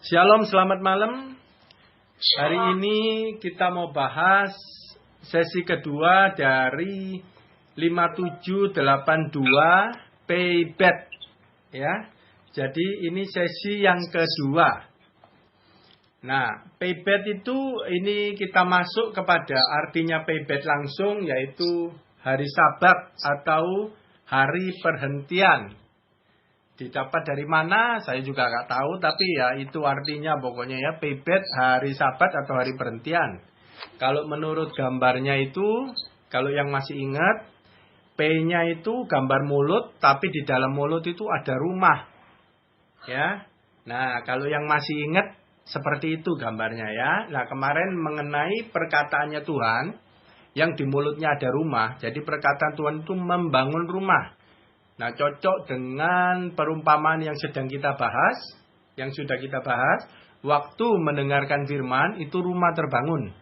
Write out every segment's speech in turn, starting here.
Shalom, selamat malam. Hari ini kita mau bahas sesi kedua dari 5782 Paybet. Ya. Jadi ini sesi yang kedua. Nah, Paybet itu ini kita masuk kepada artinya Paybet langsung, yaitu hari Sabat atau hari perhentian. Didapat dari mana? Saya juga nggak tahu, tapi ya itu artinya pokoknya ya Paybet hari Sabat atau hari perhentian. Kalau menurut gambarnya itu, kalau yang masih ingat, P-nya itu gambar mulut, tapi di dalam mulut itu ada rumah. Ya. Nah, kalau yang masih ingat seperti itu gambarnya ya. Nah, kemarin mengenai perkataannya Tuhan yang di mulutnya ada rumah. Jadi perkataan Tuhan itu membangun rumah. Nah, cocok dengan perumpamaan yang sedang kita bahas, yang sudah kita bahas. Waktu mendengarkan firman, itu rumah terbangun.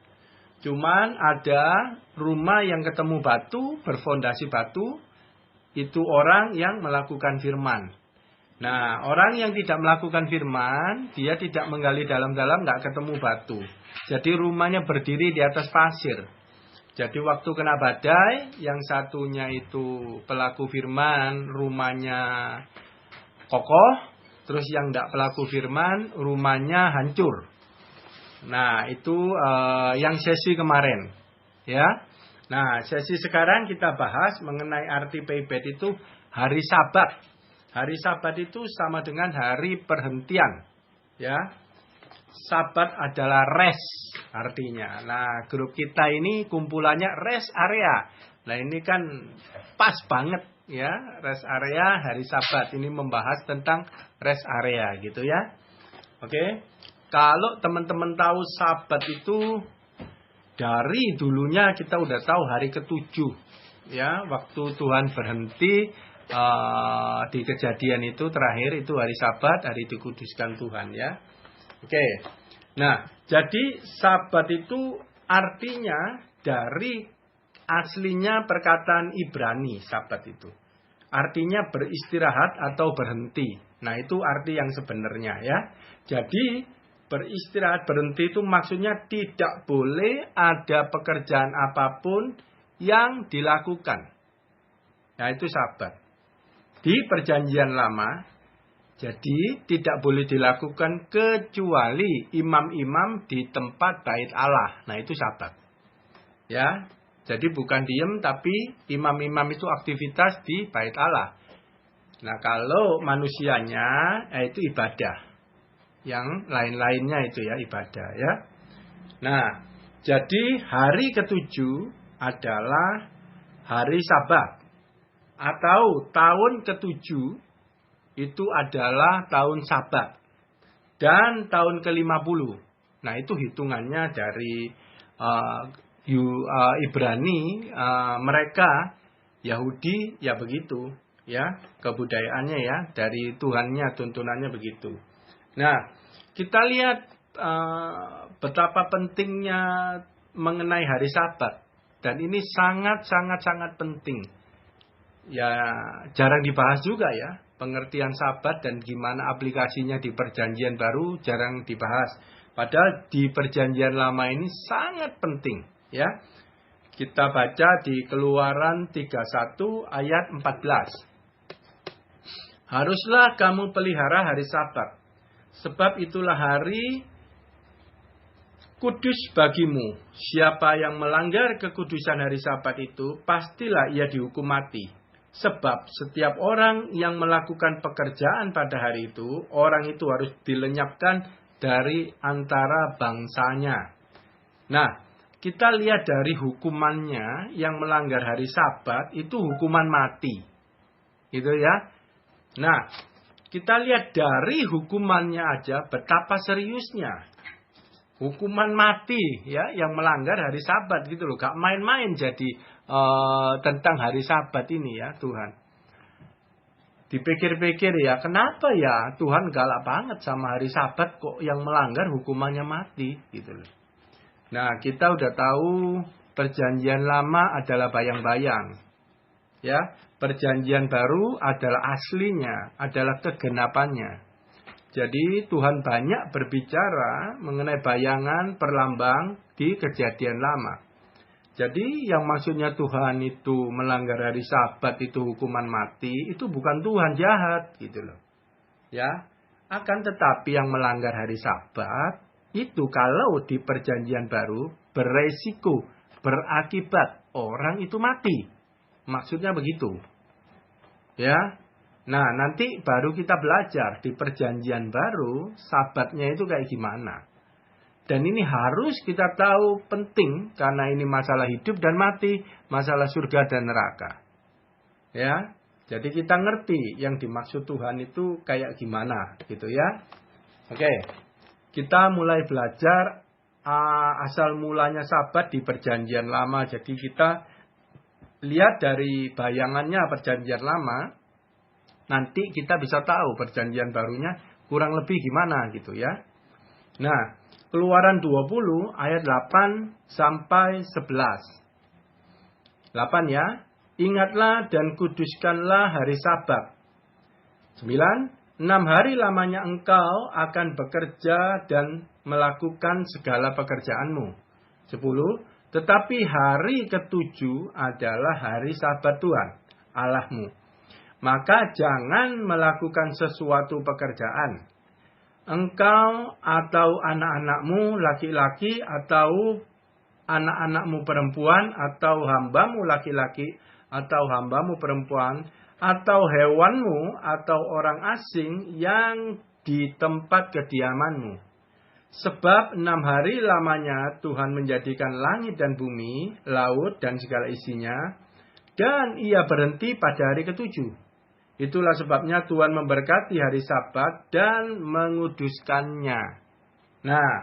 Cuman ada rumah yang ketemu batu, berfondasi batu, itu orang yang melakukan firman. Nah, orang yang tidak melakukan firman, dia tidak menggali dalam-dalam, nggak ketemu batu. Jadi rumahnya berdiri di atas pasir. Jadi waktu kena badai, yang satunya itu pelaku firman, rumahnya kokoh. Terus yang tidak pelaku firman, rumahnya hancur. Nah, itu yang sesi kemarin. Ya. Nah, sesi sekarang kita bahas mengenai arti Paybet itu hari Sabat. Hari Sabat itu sama dengan hari perhentian. Ya. Sabat adalah rest artinya. Nah, grup kita ini kumpulannya rest area. Nah, ini kan pas banget ya, rest area hari Sabat. Ini membahas tentang rest area gitu ya. Oke. Kalau teman-teman tahu Sabat itu dari dulunya kita udah tahu hari ke-7 ya, waktu Tuhan berhenti di kejadian itu terakhir itu hari Sabat, hari dikuduskan Tuhan ya. Oke, nah jadi Sabat itu artinya dari aslinya perkataan Ibrani Sabat itu. Artinya beristirahat atau berhenti. Nah itu arti yang sebenarnya ya. Jadi beristirahat berhenti itu maksudnya tidak boleh ada pekerjaan apapun yang dilakukan. Nah itu Sabat. Di perjanjian lama. Jadi tidak boleh dilakukan kecuali imam-imam di tempat bait Allah. Nah itu Sabat. Ya. Jadi bukan diem tapi imam-imam itu aktivitas di bait Allah. Nah kalau manusianya itu ibadah. Yang lain-lainnya itu ya ibadah ya. Nah jadi hari ke-7 adalah hari Sabat. Atau tahun ke-7 itu adalah tahun Sabat. Dan tahun ke-50. Nah itu hitungannya dari Ibrani. Mereka Yahudi ya begitu. Ya kebudayaannya ya. Dari Tuhannya tuntunannya begitu. Nah kita lihat betapa pentingnya mengenai hari Sabat. Dan ini sangat penting. Ya jarang dibahas juga ya. Pengertian Sabat dan gimana aplikasinya di perjanjian baru jarang dibahas. Padahal di perjanjian lama ini sangat penting. Ya, kita baca di Keluaran 31 ayat 14. Haruslah kamu pelihara hari Sabat. Sebab itulah hari kudus bagimu. Siapa yang melanggar kekudusan hari Sabat itu, pastilah ia dihukum mati. Sebab setiap orang yang melakukan pekerjaan pada hari itu, orang itu harus dilenyapkan dari antara bangsanya. Nah, kita lihat dari hukumannya yang melanggar hari Sabat itu hukuman mati. Gitu ya. Nah, kita lihat dari hukumannya aja betapa seriusnya. Hukuman mati ya yang melanggar hari Sabat gitu loh. Gak main-main jadi tentang hari Sabat ini ya Tuhan. Dipikir-pikir ya kenapa ya Tuhan galak banget sama hari Sabat kok yang melanggar hukumannya mati gitu loh. Nah kita udah tahu perjanjian lama adalah bayang-bayang. Ya perjanjian baru adalah aslinya, adalah kegenapannya. Jadi Tuhan banyak berbicara mengenai bayangan perlambang di Kejadian Lama. Jadi yang maksudnya Tuhan itu melanggar hari Sabat itu hukuman mati, itu bukan Tuhan jahat gitu loh. Ya. Akan tetapi yang melanggar hari Sabat itu kalau di Perjanjian Baru beresiko, berakibat orang itu mati. Maksudnya begitu. Ya. Nah, nanti baru kita belajar di Perjanjian Baru Sabatnya itu kayak gimana. Dan ini harus kita tahu penting karena ini masalah hidup dan mati, masalah surga dan neraka. Ya. Jadi kita ngerti yang dimaksud Tuhan itu kayak gimana gitu ya. Oke. Kita mulai belajar asal mulanya Sabat di Perjanjian Lama. Jadi kita lihat dari bayangannya Perjanjian Lama. Nanti kita bisa tahu Perjanjian Barunya kurang lebih gimana gitu ya. Nah, Keluaran 20 ayat 8 sampai 11. 8 ya. Ingatlah dan kuduskanlah hari Sabat. 9. 6 hari lamanya engkau akan bekerja dan melakukan segala pekerjaanmu. 10. Tetapi hari ketujuh adalah hari Sabat Tuhan Allahmu. Maka jangan melakukan sesuatu pekerjaan. Engkau atau anak-anakmu laki-laki atau anak-anakmu perempuan atau hambamu laki-laki atau hambamu perempuan atau hewanmu atau orang asing yang di tempat kediamanmu. Sebab 6 hari lamanya Tuhan menjadikan langit dan bumi, laut dan segala isinya, dan ia berhenti pada hari ketujuh. Itulah sebabnya Tuhan memberkati hari Sabat dan menguduskannya. Nah,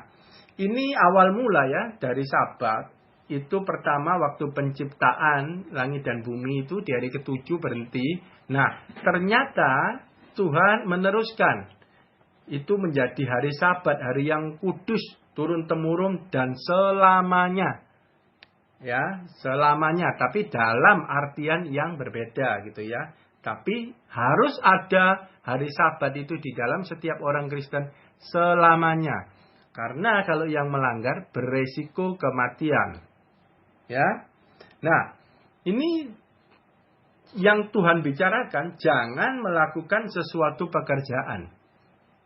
ini awal mula ya dari Sabat. Itu pertama waktu penciptaan langit dan bumi itu di hari ketujuh berhenti. Nah, ternyata Tuhan meneruskan. Itu menjadi hari Sabat, hari yang kudus, turun-temurun dan selamanya. Ya, selamanya. Tapi dalam artian yang berbeda gitu ya. Tapi harus ada hari Sabat itu di dalam setiap orang Kristen selamanya. Karena kalau yang melanggar beresiko kematian. Ya. Nah, ini yang Tuhan bicarakan, jangan melakukan sesuatu pekerjaan.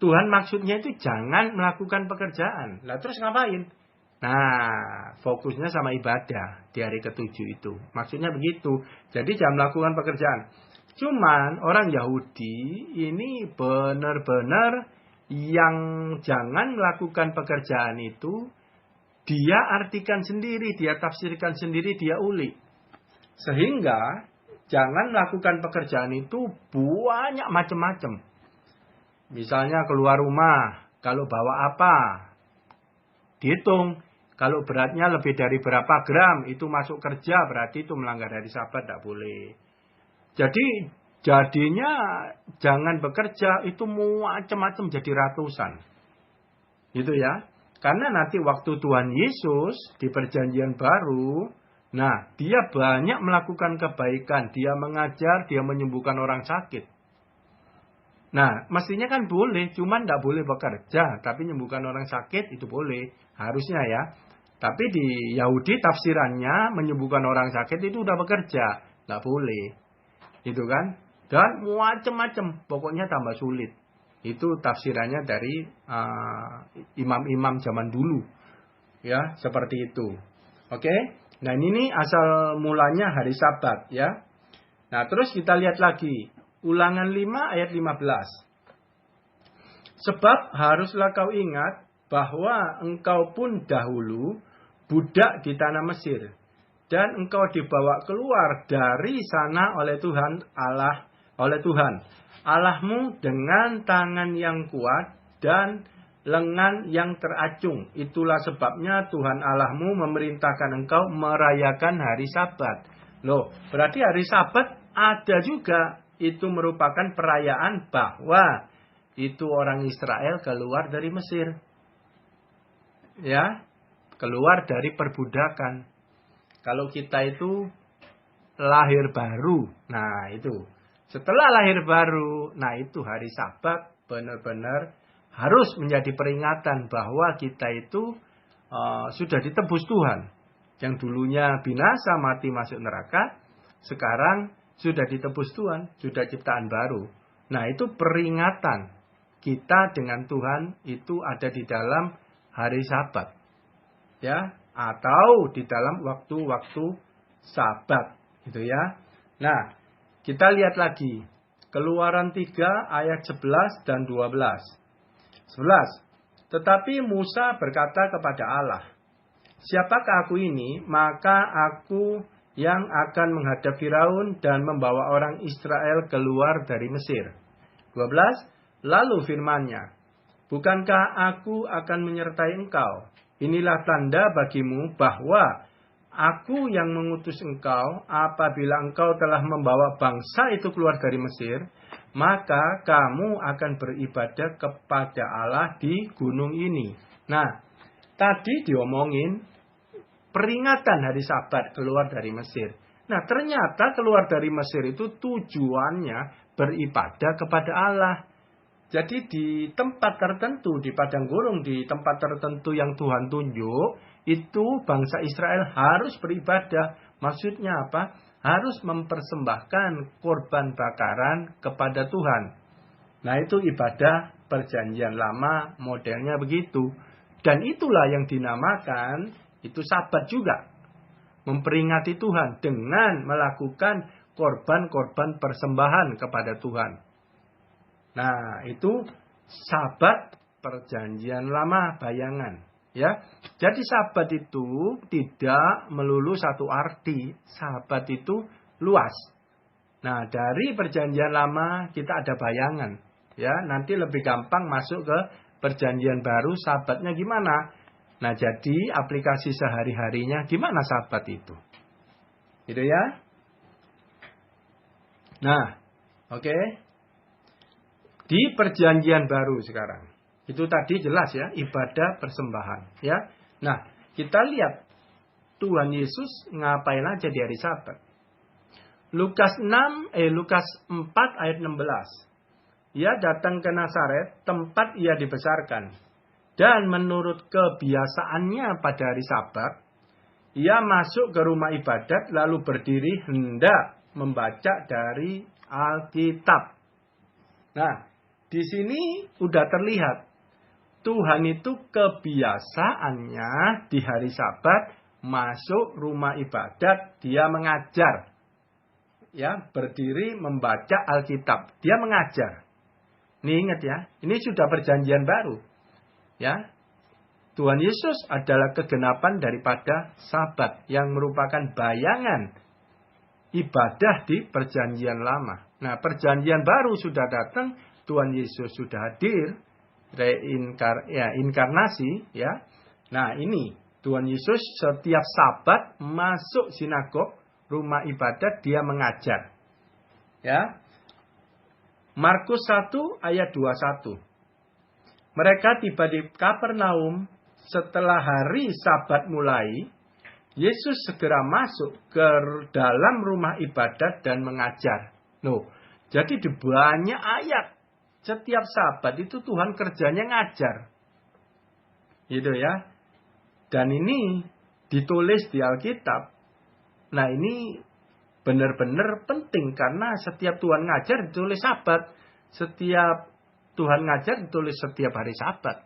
Tuhan maksudnya itu jangan melakukan pekerjaan. Lah terus ngapain? Nah, fokusnya sama ibadah di hari ketujuh itu. Maksudnya begitu. Jadi jangan melakukan pekerjaan. Cuman orang Yahudi ini benar-benar yang jangan melakukan pekerjaan itu, dia artikan sendiri, dia tafsirkan sendiri, dia ulik. Sehingga jangan melakukan pekerjaan itu banyak macam-macam. Misalnya keluar rumah, kalau bawa apa, dihitung. Kalau beratnya lebih dari berapa gram, itu masuk kerja, berarti itu melanggar hari Sabat, tidak boleh. Jadi jadinya jangan bekerja itu macam-macam jadi ratusan. Gitu ya. Karena nanti waktu Tuhan Yesus di Perjanjian Baru, nah dia banyak melakukan kebaikan, dia mengajar, dia menyembuhkan orang sakit. Nah mestinya kan boleh, cuman tidak boleh bekerja, tapi menyembuhkan orang sakit itu boleh, harusnya ya. Tapi di Yahudi tafsirannya menyembuhkan orang sakit itu udah bekerja, nggak boleh. Itu kan, dan macam-macam, pokoknya tambah sulit. Itu tafsirannya dari imam-imam zaman dulu, ya seperti itu. Oke, nah ini asal mulanya hari Sabat, ya. Nah terus kita lihat lagi, Ulangan 5 ayat 15. Sebab haruslah kau ingat bahwa engkau pun dahulu budak di tanah Mesir. Dan engkau dibawa keluar dari sana oleh Tuhan Allahmu dengan tangan yang kuat dan lengan yang teracung. Itulah sebabnya Tuhan Allahmu memerintahkan engkau merayakan hari Sabat. Loh, berarti hari Sabat ada juga. Itu merupakan perayaan bahwa itu orang Israel keluar dari Mesir. Ya, keluar dari perbudakan. Kalau kita itu lahir baru, nah itu. Setelah lahir baru, nah itu hari Sabat benar-benar harus menjadi peringatan bahwa kita itu sudah ditebus Tuhan. Yang dulunya binasa, mati, masuk neraka, sekarang sudah ditebus Tuhan, sudah ciptaan baru. Nah, itu peringatan kita dengan Tuhan itu ada di dalam hari Sabat. Ya, atau di dalam waktu-waktu Sabat, gitu ya. Nah, kita lihat lagi Keluaran 3 ayat 11 dan 12. 11. Tetapi Musa berkata kepada Allah, "Siapakah aku ini? Maka aku yang akan menghadap Firaun dan membawa orang Israel keluar dari Mesir." 12. Lalu firman-Nya, "Bukankah aku akan menyertai engkau? Inilah tanda bagimu bahwa aku yang mengutus engkau. Apabila engkau telah membawa bangsa itu keluar dari Mesir, maka kamu akan beribadah kepada Allah di gunung ini." Nah, tadi diomongin peringatan hari Sabat keluar dari Mesir. Nah, ternyata keluar dari Mesir itu tujuannya beribadah kepada Allah. Jadi di tempat tertentu, di padang gurun, di tempat tertentu yang Tuhan tunjuk, itu bangsa Israel harus beribadah. Maksudnya apa? Harus mempersembahkan korban bakaran kepada Tuhan. Nah, itu ibadah perjanjian lama modelnya begitu. Dan itulah yang dinamakan itu Sabat juga. Memperingati Tuhan dengan melakukan korban-korban persembahan kepada Tuhan. Nah, itu Sabat perjanjian lama bayangan. Ya, jadi Sabat itu tidak melulu satu arti. Sabat itu luas. Nah, dari perjanjian lama kita ada bayangan. Ya, nanti lebih gampang masuk ke perjanjian baru. Sabatnya gimana? Nah, jadi aplikasi sehari-harinya gimana Sabat itu? Gitu ya. Nah, oke. Di perjanjian baru sekarang. Itu tadi jelas ya, ibadah persembahan. Ya. Nah, kita lihat Tuhan Yesus ngapain aja di hari Sabat. Lukas 4 ayat 16. Ia datang ke Nazaret, tempat ia dibesarkan. Dan menurut kebiasaannya pada hari Sabat, ia masuk ke rumah ibadat lalu berdiri hendak membaca dari Alkitab. Nah, di sini udah terlihat Tuhan itu kebiasaannya di hari Sabat masuk rumah ibadat, dia mengajar. Ya, berdiri membaca Alkitab. Dia mengajar. Nih ingat ya, ini sudah perjanjian baru. Ya. Tuhan Yesus adalah kegenapan daripada Sabat yang merupakan bayangan ibadah di perjanjian lama. Nah, perjanjian baru sudah datang, Tuhan Yesus sudah hadir, inkarnasi, ya. Nah, ini Tuhan Yesus setiap Sabat masuk sinagog, rumah ibadat, dia mengajar. Ya. Markus 1 ayat 21. Mereka tiba di Kapernaum setelah hari Sabat mulai. Yesus segera masuk ke dalam rumah ibadat dan mengajar. Loh, jadi di banyak ayat setiap Sabat itu Tuhan kerjanya ngajar. Gitu ya. Dan ini ditulis di Alkitab. Nah, ini benar-benar penting karena setiap Tuhan ngajar ditulis Sabat. Setiap Tuhan ngajar ditulis setiap hari Sabat.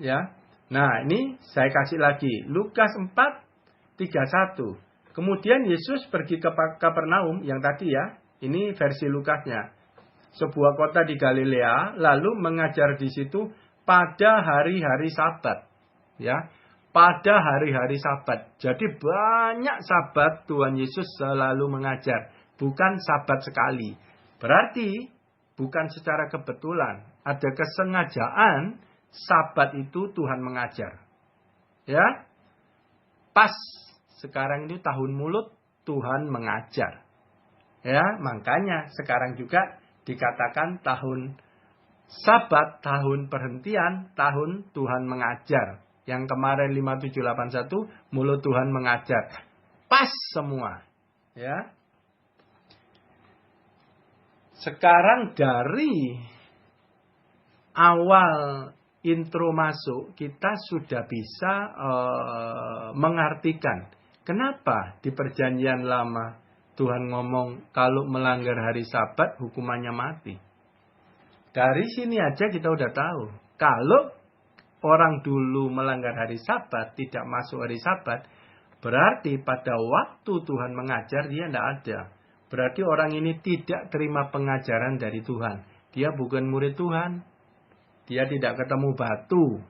Ya. Nah, ini saya kasih lagi. Lukas 4:31. Kemudian Yesus pergi ke Kapernaum yang tadi ya. Ini versi Lukasnya. Sebuah kota di Galilea, lalu mengajar di situ pada hari-hari Sabat. Ya. Pada hari-hari Sabat. Jadi banyak Sabat Tuhan Yesus selalu mengajar. Bukan Sabat sekali. Berarti bukan secara kebetulan. Ada kesengajaan Sabat itu Tuhan mengajar. Ya. Pas sekarang ini tahun mulut Tuhan mengajar. Ya, makanya sekarang juga dikatakan tahun Sabat, tahun perhentian, tahun Tuhan mengajar. Yang kemarin 5781 mulut Tuhan mengajar. Pas semua. Ya. Sekarang dari awal intro masuk kita sudah bisa mengartikan kenapa di perjanjian lama Tuhan ngomong kalau melanggar hari Sabat hukumannya mati. Dari sini aja kita udah tahu. Kalau orang dulu melanggar hari Sabat, tidak masuk hari Sabat, berarti pada waktu Tuhan mengajar dia tidak ada. Berarti orang ini tidak terima pengajaran dari Tuhan. Dia bukan murid Tuhan. Dia tidak ketemu batu.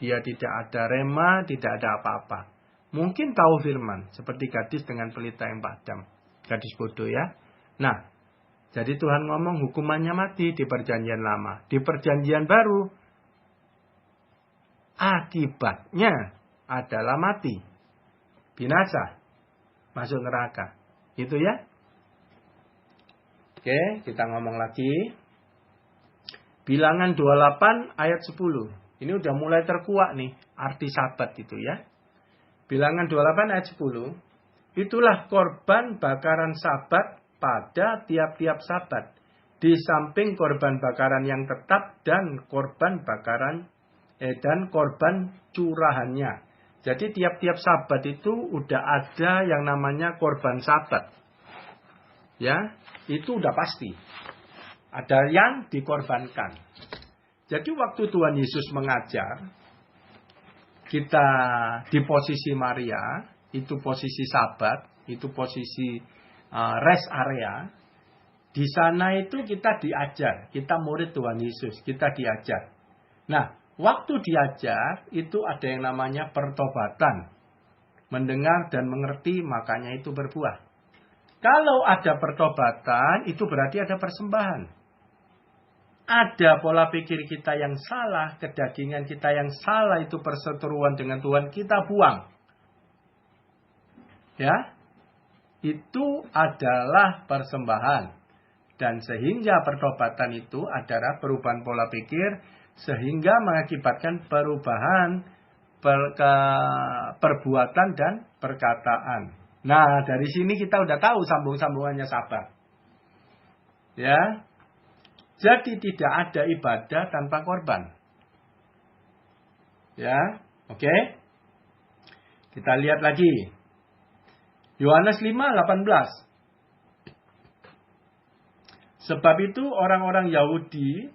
Dia tidak ada rema, tidak ada apa-apa. Mungkin tahu firman, seperti gadis dengan pelita yang padam. Gadis bodoh ya. Nah, jadi Tuhan ngomong hukumannya mati di perjanjian lama. Di perjanjian baru, akibatnya adalah mati. Binasa. Masuk neraka. Itu ya. Oke, kita ngomong lagi. Bilangan 28 ayat 10. Ini udah mulai terkuak nih. Arti Sabat itu ya. Bilangan 28 ayat 10. Itulah korban bakaran Sabat pada tiap-tiap Sabat. Di samping korban bakaran yang tetap dan korban bakaran dan korban curahannya. Jadi tiap-tiap Sabat itu udah ada yang namanya korban Sabat. Ya, itu udah pasti. Ada yang dikorbankan. Jadi waktu Tuhan Yesus mengajar, kita di posisi Maria, itu posisi Sabat, itu posisi rest area. Di sana itu kita diajar, kita murid Tuhan Yesus, kita diajar. Nah, waktu diajar itu ada yang namanya pertobatan. Mendengar dan mengerti, makanya itu berbuah. Kalau ada pertobatan, itu berarti ada persembahan. Ada pola pikir kita yang salah, kedagingan kita yang salah, itu perseteruan dengan Tuhan, kita buang. Ya, itu adalah persembahan. Dan sehingga pertobatan itu adalah perubahan pola pikir, sehingga mengakibatkan perubahan perbuatan dan perkataan. Nah, dari sini kita udah tahu sambung-sambungannya Sabat. Ya. Jadi tidak ada ibadah tanpa korban. Ya, oke. Kita lihat lagi. Yohanes 5:18. Sebab itu orang-orang Yahudi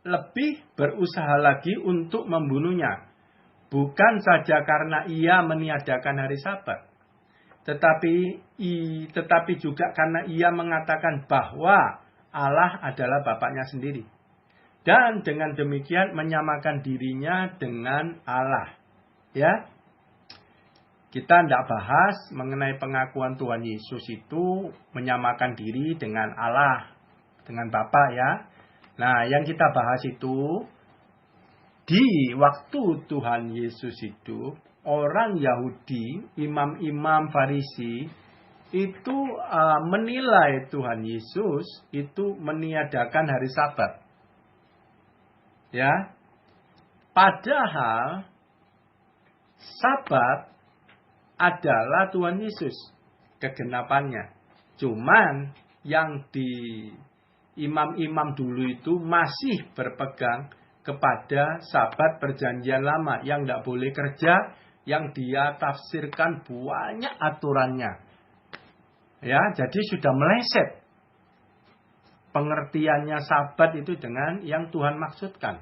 lebih berusaha lagi untuk membunuhnya. Bukan saja karena ia meniadakan hari Sabat. Tetapi juga karena ia mengatakan bahwa Allah adalah Bapaknya sendiri. Dan dengan demikian menyamakan dirinya dengan Allah. Ya. Kita tidak bahas mengenai pengakuan Tuhan Yesus itu menyamakan diri dengan Allah. Dengan Bapa ya. Nah, yang kita bahas itu di waktu Tuhan Yesus hidup, orang Yahudi, imam-imam Farisi itu menilai Tuhan Yesus itu meniadakan hari Sabat. Ya. Padahal Sabat adalah Tuhan Yesus kegenapannya. Cuman yang di imam-imam dulu itu masih berpegang kepada Sabat perjanjian lama yang tidak boleh kerja, yang dia tafsirkan banyak aturannya. Ya, jadi sudah meleset pengertiannya Sabat itu dengan yang Tuhan maksudkan.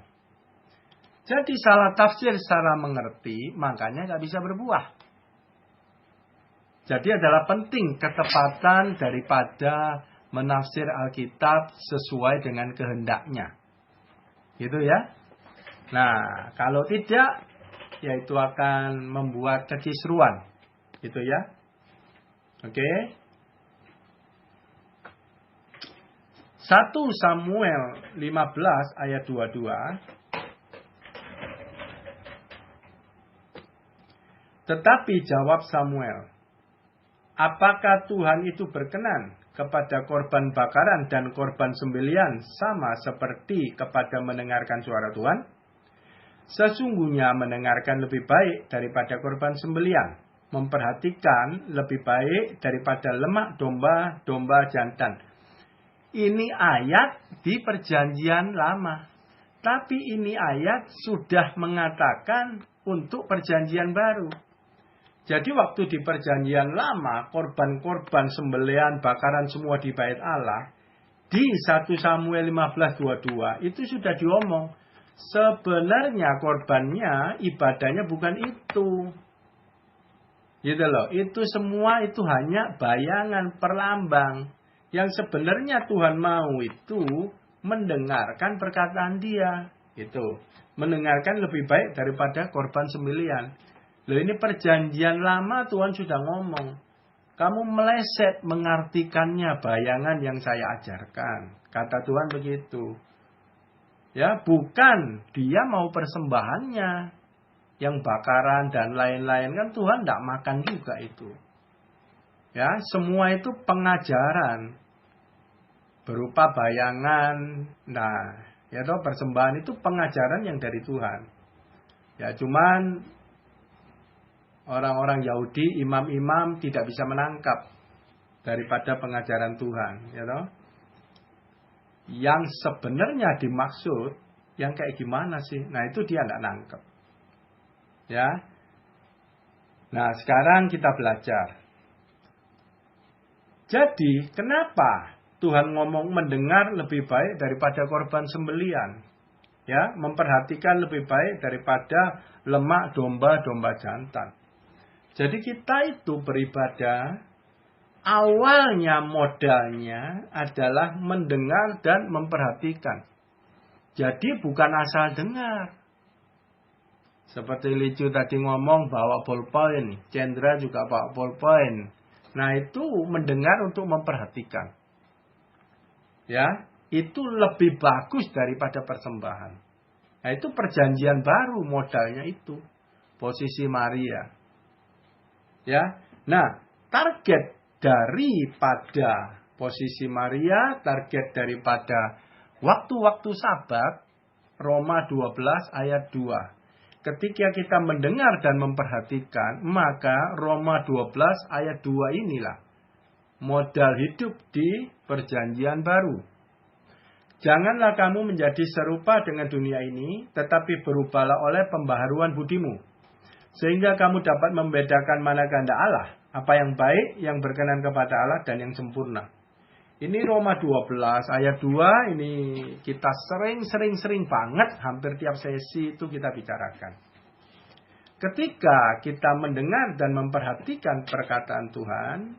Jadi salah tafsir, salah mengerti, makanya nggak bisa berbuah. Jadi adalah penting ketepatan daripada menafsir Alkitab sesuai dengan kehendaknya. Gitu ya. Nah, kalau tidak, ya itu akan membuat kekisruan. Gitu ya. Oke. 1 Samuel 15 ayat 22. Tetapi jawab Samuel, apakah Tuhan itu berkenan kepada korban bakaran dan korban sembelihan sama seperti kepada mendengarkan suara Tuhan? Sesungguhnya mendengarkan lebih baik daripada korban sembelihan, memperhatikan lebih baik daripada lemak domba-domba jantan. Ini ayat di perjanjian lama. Tapi ini ayat sudah mengatakan untuk perjanjian baru. Jadi waktu di perjanjian lama, korban-korban sembelihan, bakaran semua di bait Allah, di 1 Samuel 15:22 itu sudah diomong. Sebenarnya korbannya, ibadahnya bukan itu. Gitu loh, itu semua itu hanya bayangan, perlambang. Yang sebenarnya Tuhan mau itu mendengarkan perkataan dia. Itu. Mendengarkan lebih baik daripada korban sembelihan. Loh, ini perjanjian lama Tuhan sudah ngomong. Kamu meleset mengartikannya bayangan yang saya ajarkan. Kata Tuhan begitu. Ya, bukan dia mau persembahannya. Yang bakaran dan lain-lain kan Tuhan tidak makan juga itu. Ya, semua itu pengajaran berupa bayangan. Nah, ya toh persembahan itu pengajaran yang dari Tuhan. Ya, cuman orang-orang Yahudi, imam-imam tidak bisa menangkap daripada pengajaran Tuhan, ya toh. Yang sebenarnya dimaksud yang kayak gimana sih? Nah, itu dia tidak nangkep. Ya. Nah, sekarang kita belajar. Jadi, kenapa Tuhan ngomong mendengar lebih baik daripada korban sembelian? Ya, memperhatikan lebih baik daripada lemak domba jantan. Jadi kita itu beribadah, awalnya modalnya adalah mendengar dan memperhatikan. Jadi bukan asal dengar. Seperti Licu tadi ngomong bawa ballpoint, Chandra juga bawa ballpoint. Nah, itu mendengar untuk memperhatikan. Ya, itu lebih bagus daripada persembahan. Nah, itu perjanjian baru modalnya itu. Posisi Maria. Ya. Nah, target daripada posisi Maria, target daripada waktu-waktu Sabat, Roma 12 ayat 2. Ketika kita mendengar dan memperhatikan, maka Roma 12 ayat 2 inilah modal hidup di perjanjian baru. Janganlah kamu menjadi serupa dengan dunia ini, tetapi berubahlah oleh pembaharuan budimu. Sehingga kamu dapat membedakan mana kehendak Allah, apa yang baik, yang berkenan kepada Allah, dan yang sempurna. Ini Roma 12 ayat 2, ini kita sering banget, hampir tiap sesi itu kita bicarakan. Ketika kita mendengar dan memperhatikan perkataan Tuhan,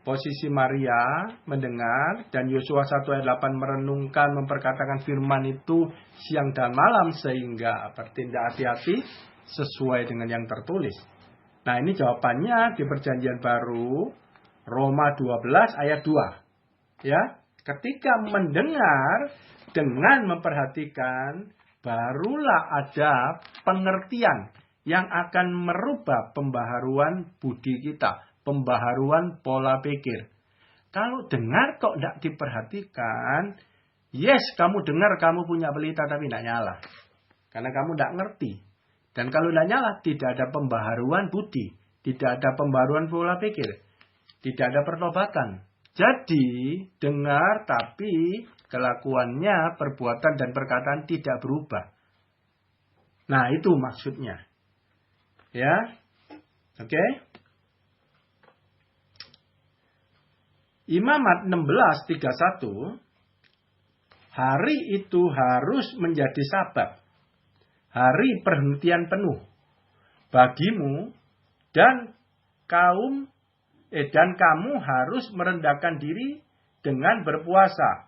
posisi Maria mendengar, dan Yosua 1 ayat 8 merenungkan, memperkatakan firman itu siang dan malam, sehingga bertindak hati-hati sesuai dengan yang tertulis. Nah, ini jawabannya di perjanjian baru, Roma 12 ayat 2. Ya, ketika mendengar dengan memperhatikan, barulah ada pengertian yang akan merubah pembaharuan budi kita, pembaharuan pola pikir. Kalau dengar kok tidak diperhatikan, yes, kamu dengar kamu punya pelita tapi tidak nyala. Karena kamu tidak ngerti. Dan kalau tidak nyala, tidak ada pembaharuan budi, tidak ada pembaharuan pola pikir, tidak ada pertobatan. Jadi, dengar tapi kelakuannya, perbuatan dan perkataan tidak berubah. Nah, itu maksudnya. Ya. Oke. Imamat 16:31, hari itu harus menjadi Sabat, hari perhentian penuh bagimu, dan kamu harus merendahkan diri dengan berpuasa.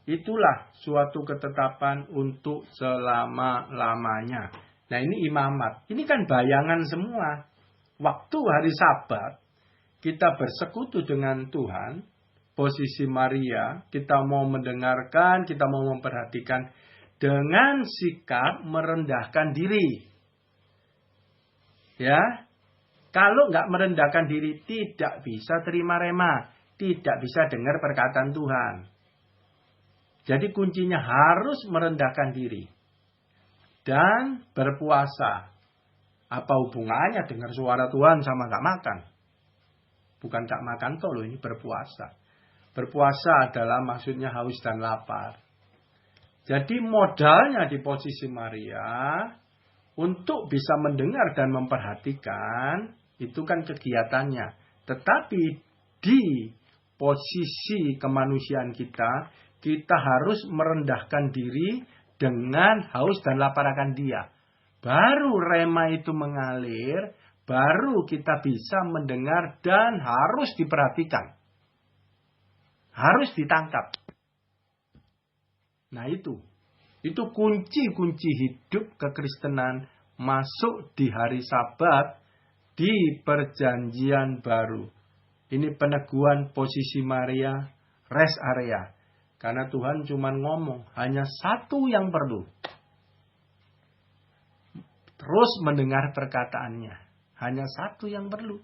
Itulah suatu ketetapan untuk selama-lamanya. Nah, ini imamat. Ini kan bayangan semua. Waktu hari Sabat, kita bersekutu dengan Tuhan. Posisi Maria, kita mau mendengarkan, kita mau memperhatikan dengan sikap merendahkan diri. Ya. Kalau nggak merendahkan diri, tidak bisa terima rema. Tidak bisa dengar perkataan Tuhan. Jadi kuncinya harus merendahkan diri. Dan berpuasa. Apa hubungannya dengar suara Tuhan sama nggak makan? Bukan nggak makan toh loh, ini berpuasa. Berpuasa adalah maksudnya haus dan lapar. Jadi modalnya di posisi Maria untuk bisa mendengar dan memperhatikan itu kan kegiatannya. Tetapi di posisi kemanusiaan kita, kita harus merendahkan diri dengan haus dan lapar akan Dia. Baru rema itu mengalir, baru kita bisa mendengar dan harus diperhatikan. Harus ditangkap. Nah itu kunci-kunci hidup kekristenan masuk di hari Sabat di perjanjian baru. Ini peneguhan posisi Maria, rest area. Karena Tuhan cuma ngomong, hanya satu yang perlu. Terus mendengar perkataannya. Hanya satu yang perlu.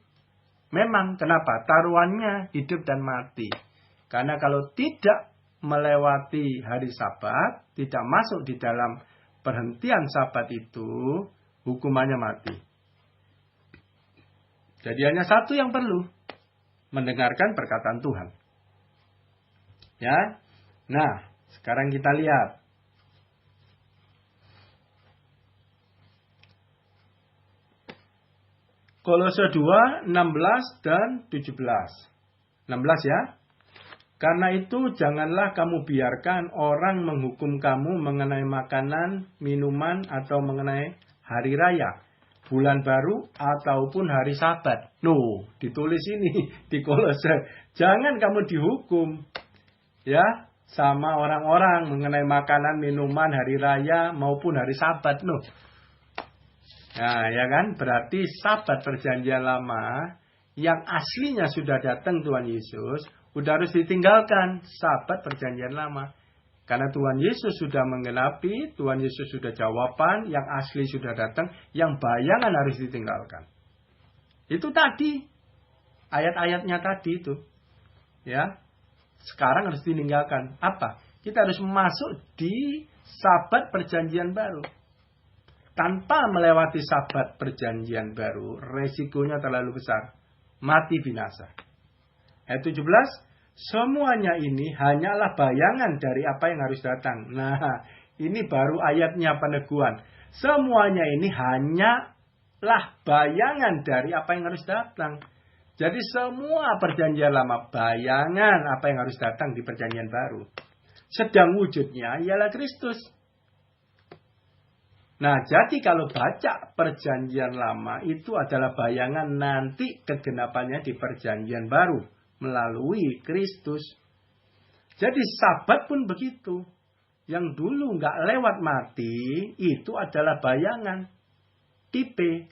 Memang kenapa? Taruhannya hidup dan mati. Karena kalau tidak melewati hari Sabat, tidak masuk di dalam perhentian Sabat itu, hukumannya mati. Jadi hanya satu yang perlu, mendengarkan perkataan Tuhan. Ya. Nah, sekarang kita lihat. Kolose 2, 16 dan 17. 16 ya. Karena itu janganlah kamu biarkan orang menghukum kamu mengenai makanan, minuman, atau mengenai hari raya, bulan baru, ataupun hari Sabat. Loh, ditulis ini di Kolose. Jangan kamu dihukum. Ya, sama orang-orang mengenai makanan, minuman, hari raya, maupun hari Sabat. Loh. Nah, ya kan? Berarti Sabat perjanjian lama, yang aslinya sudah datang Tuhan Yesus, udah harus ditinggalkan Sabat perjanjian lama. Karena Tuhan Yesus sudah menggenapi, Tuhan Yesus sudah jawaban, yang asli sudah datang, yang bayangan harus ditinggalkan. Itu tadi, ayat-ayatnya tadi itu. Ya, sekarang harus ditinggalkan. Apa? Kita harus masuk di Sabat perjanjian baru. Tanpa melewati Sabat perjanjian baru, resikonya terlalu besar. Mati binasa. Ayat 17, semuanya ini hanyalah bayangan dari apa yang harus datang. Nah, ini baru ayatnya peneguhan. Semuanya ini hanyalah bayangan dari apa yang harus datang. Jadi semua perjanjian lama, bayangan apa yang harus datang di perjanjian baru. Sedang wujudnya ialah Kristus. Nah, jadi kalau baca perjanjian lama itu adalah bayangan nanti kegenapannya di perjanjian baru. Melalui Kristus. Jadi Sabat pun begitu. Yang dulu nggak lewat mati, itu adalah bayangan. Tipe.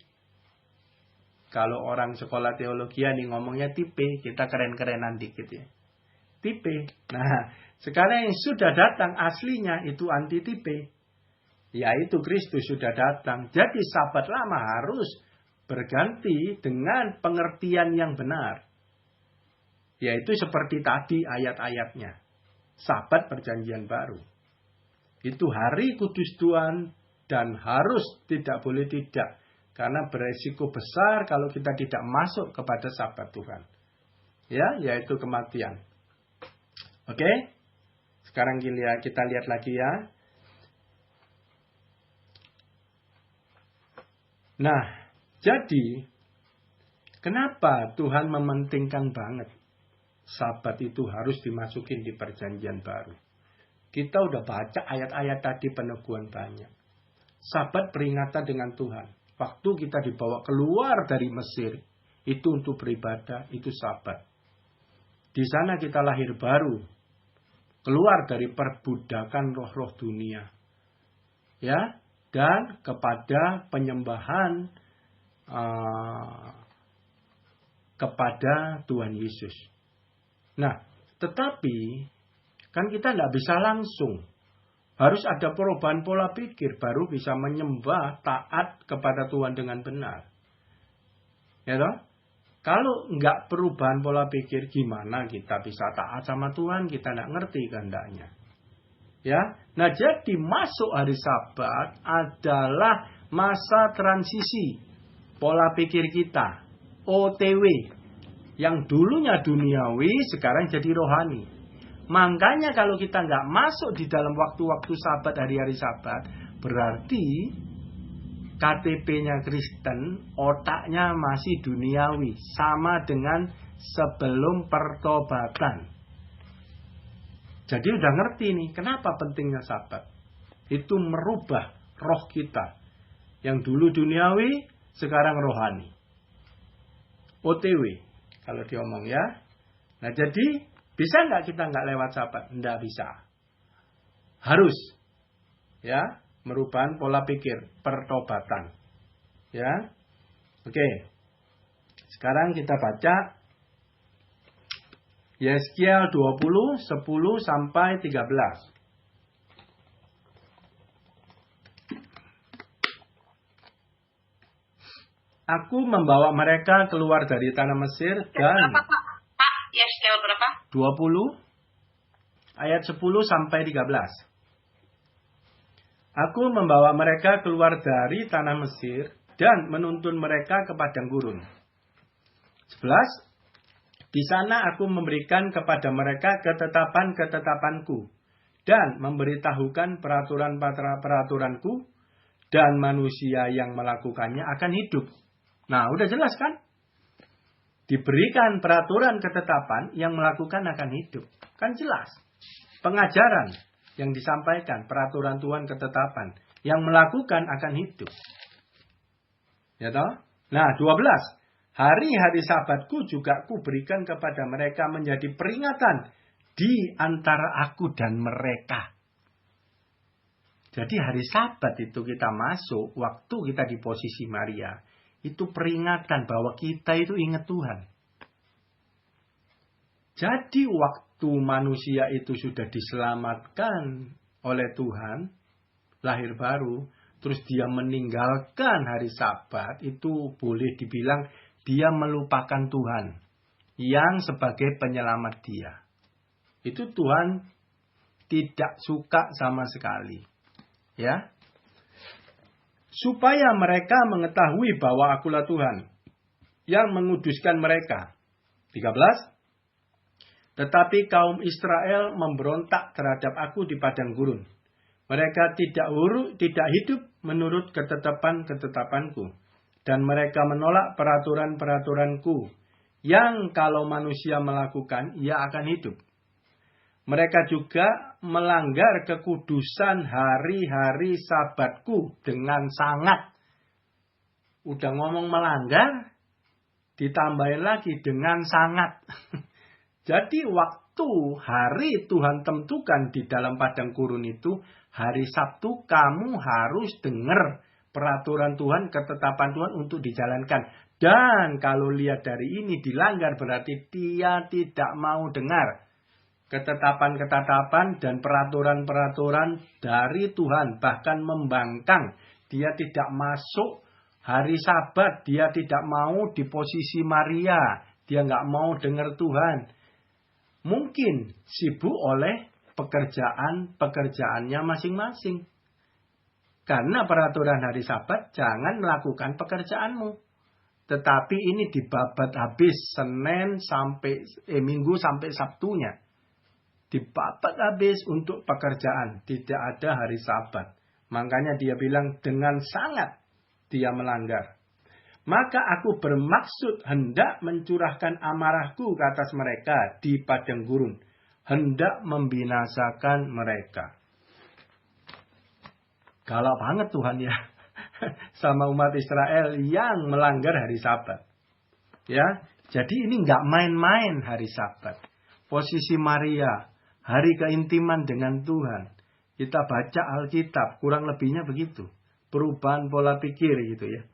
Kalau orang sekolah teologi nih ngomongnya tipe, kita keren-kerenan dikit ya. Tipe. Nah, sekarang yang sudah datang aslinya itu antitipe. Yaitu Kristus sudah datang. Jadi Sabat lama harus berganti dengan pengertian yang benar. Yaitu seperti tadi ayat-ayatnya. Sabat perjanjian baru. Itu hari kudus Tuhan dan harus tidak boleh tidak. Karena beresiko besar kalau kita tidak masuk kepada Sabat Tuhan. Ya, yaitu kematian. Oke? Sekarang kita lihat lagi ya. Nah, jadi kenapa Tuhan mementingkan banget Sabat itu harus dimasukin di perjanjian baru? Kita udah baca ayat-ayat tadi peneguhan banyak. Sabat peringatan dengan Tuhan. Waktu kita dibawa keluar dari Mesir, itu untuk beribadah, itu Sabat. Di sana kita lahir baru. Keluar dari perbudakan roh-roh dunia. Ya, dan kepada penyembahan kepada Tuhan Yesus. Nah, tetapi kan kita tidak bisa langsung. Harus ada perubahan pola pikir baru bisa menyembah taat kepada Tuhan dengan benar. Ya toh? Kalau nggak perubahan pola pikir, gimana kita bisa taat sama Tuhan? Kita nggak ngerti kehendaknya. Ya, nah jadi masuk hari Sabat adalah masa transisi pola pikir kita, OTW. Yang dulunya duniawi, sekarang jadi rohani. Makanya kalau kita nggak masuk di dalam waktu-waktu Sabat, hari-hari Sabat, berarti KTP-nya Kristen, otaknya masih duniawi, sama dengan sebelum pertobatan. Jadi udah ngerti nih, kenapa pentingnya Sabat. Itu merubah roh kita. Yang dulu duniawi, sekarang rohani. OTW, kalau diomong ya. Nah jadi, bisa nggak kita nggak lewat Sabat? Nggak bisa. Harus. Ya, merubah pola pikir, pertobatan. Ya. Oke. Sekarang kita baca Yeskiel 20, 10 sampai 13. Aku membawa mereka keluar dari tanah Mesir dan berapa, Pak? Pak, Yeskiel berapa? 20 ayat 10 sampai 13. Aku membawa mereka keluar dari tanah Mesir dan menuntun mereka ke padang gurun. 11. Di sana aku memberikan kepada mereka ketetapan-ketetapanku dan memberitahukan peraturan-peraturanku, dan manusia yang melakukannya akan hidup. Nah, udah jelas kan? Diberikan peraturan ketetapan, yang melakukan akan hidup. Kan jelas. Pengajaran yang disampaikan, peraturan Tuhan ketetapan, yang melakukan akan hidup. Ya toh? Nah, 12. Hari-hari Sabatku juga kuberikan kepada mereka menjadi peringatan di antara aku dan mereka. Jadi hari Sabat itu kita masuk, waktu kita di posisi Maria, itu peringatan bahwa kita itu ingat Tuhan. Jadi waktu manusia itu sudah diselamatkan oleh Tuhan, lahir baru, terus dia meninggalkan hari Sabat, itu boleh dibilang dia melupakan Tuhan yang sebagai penyelamat dia. Itu Tuhan tidak suka sama sekali. Ya. Supaya mereka mengetahui bahwa akulah Tuhan yang menguduskan mereka. 13. Tetapi kaum Israel memberontak terhadap aku di padang gurun. Mereka tidak hidup menurut ketetapan-ketetapanku. Dan mereka menolak peraturan-peraturanku, yang kalau manusia melakukan, ia akan hidup. Mereka juga melanggar kekudusan hari-hari Sabatku dengan sangat. Udah ngomong melanggar, ditambahin lagi dengan sangat. Jadi waktu hari Tuhan tentukan di dalam padang gurun itu, hari Sabtu kamu harus dengar peraturan Tuhan, ketetapan Tuhan untuk dijalankan. Dan kalau lihat dari ini dilanggar, berarti dia tidak mau dengar ketetapan-ketetapan dan peraturan-peraturan dari Tuhan. Bahkan membangkang. Dia tidak masuk hari Sabat. Dia tidak mau di posisi Maria. Dia nggak mau dengar Tuhan. Mungkin sibuk oleh pekerjaannya masing-masing. Karena peraturan hari Sabat, jangan melakukan pekerjaanmu. Tetapi ini dibabat habis Minggu sampai Sabtunya. Dibabat habis untuk pekerjaan. Tidak ada hari Sabat. Makanya dia bilang dengan sangat dia melanggar. Maka aku bermaksud hendak mencurahkan amarahku ke atas mereka di padang gurun. Hendak membinasakan mereka. Galak banget Tuhan ya. Sama umat Israel yang melanggar hari Sabat. Ya, jadi ini nggak main-main hari Sabat. Posisi Maria, hari keintiman dengan Tuhan. Kita baca Alkitab, kurang lebihnya begitu. Perubahan pola pikir gitu ya.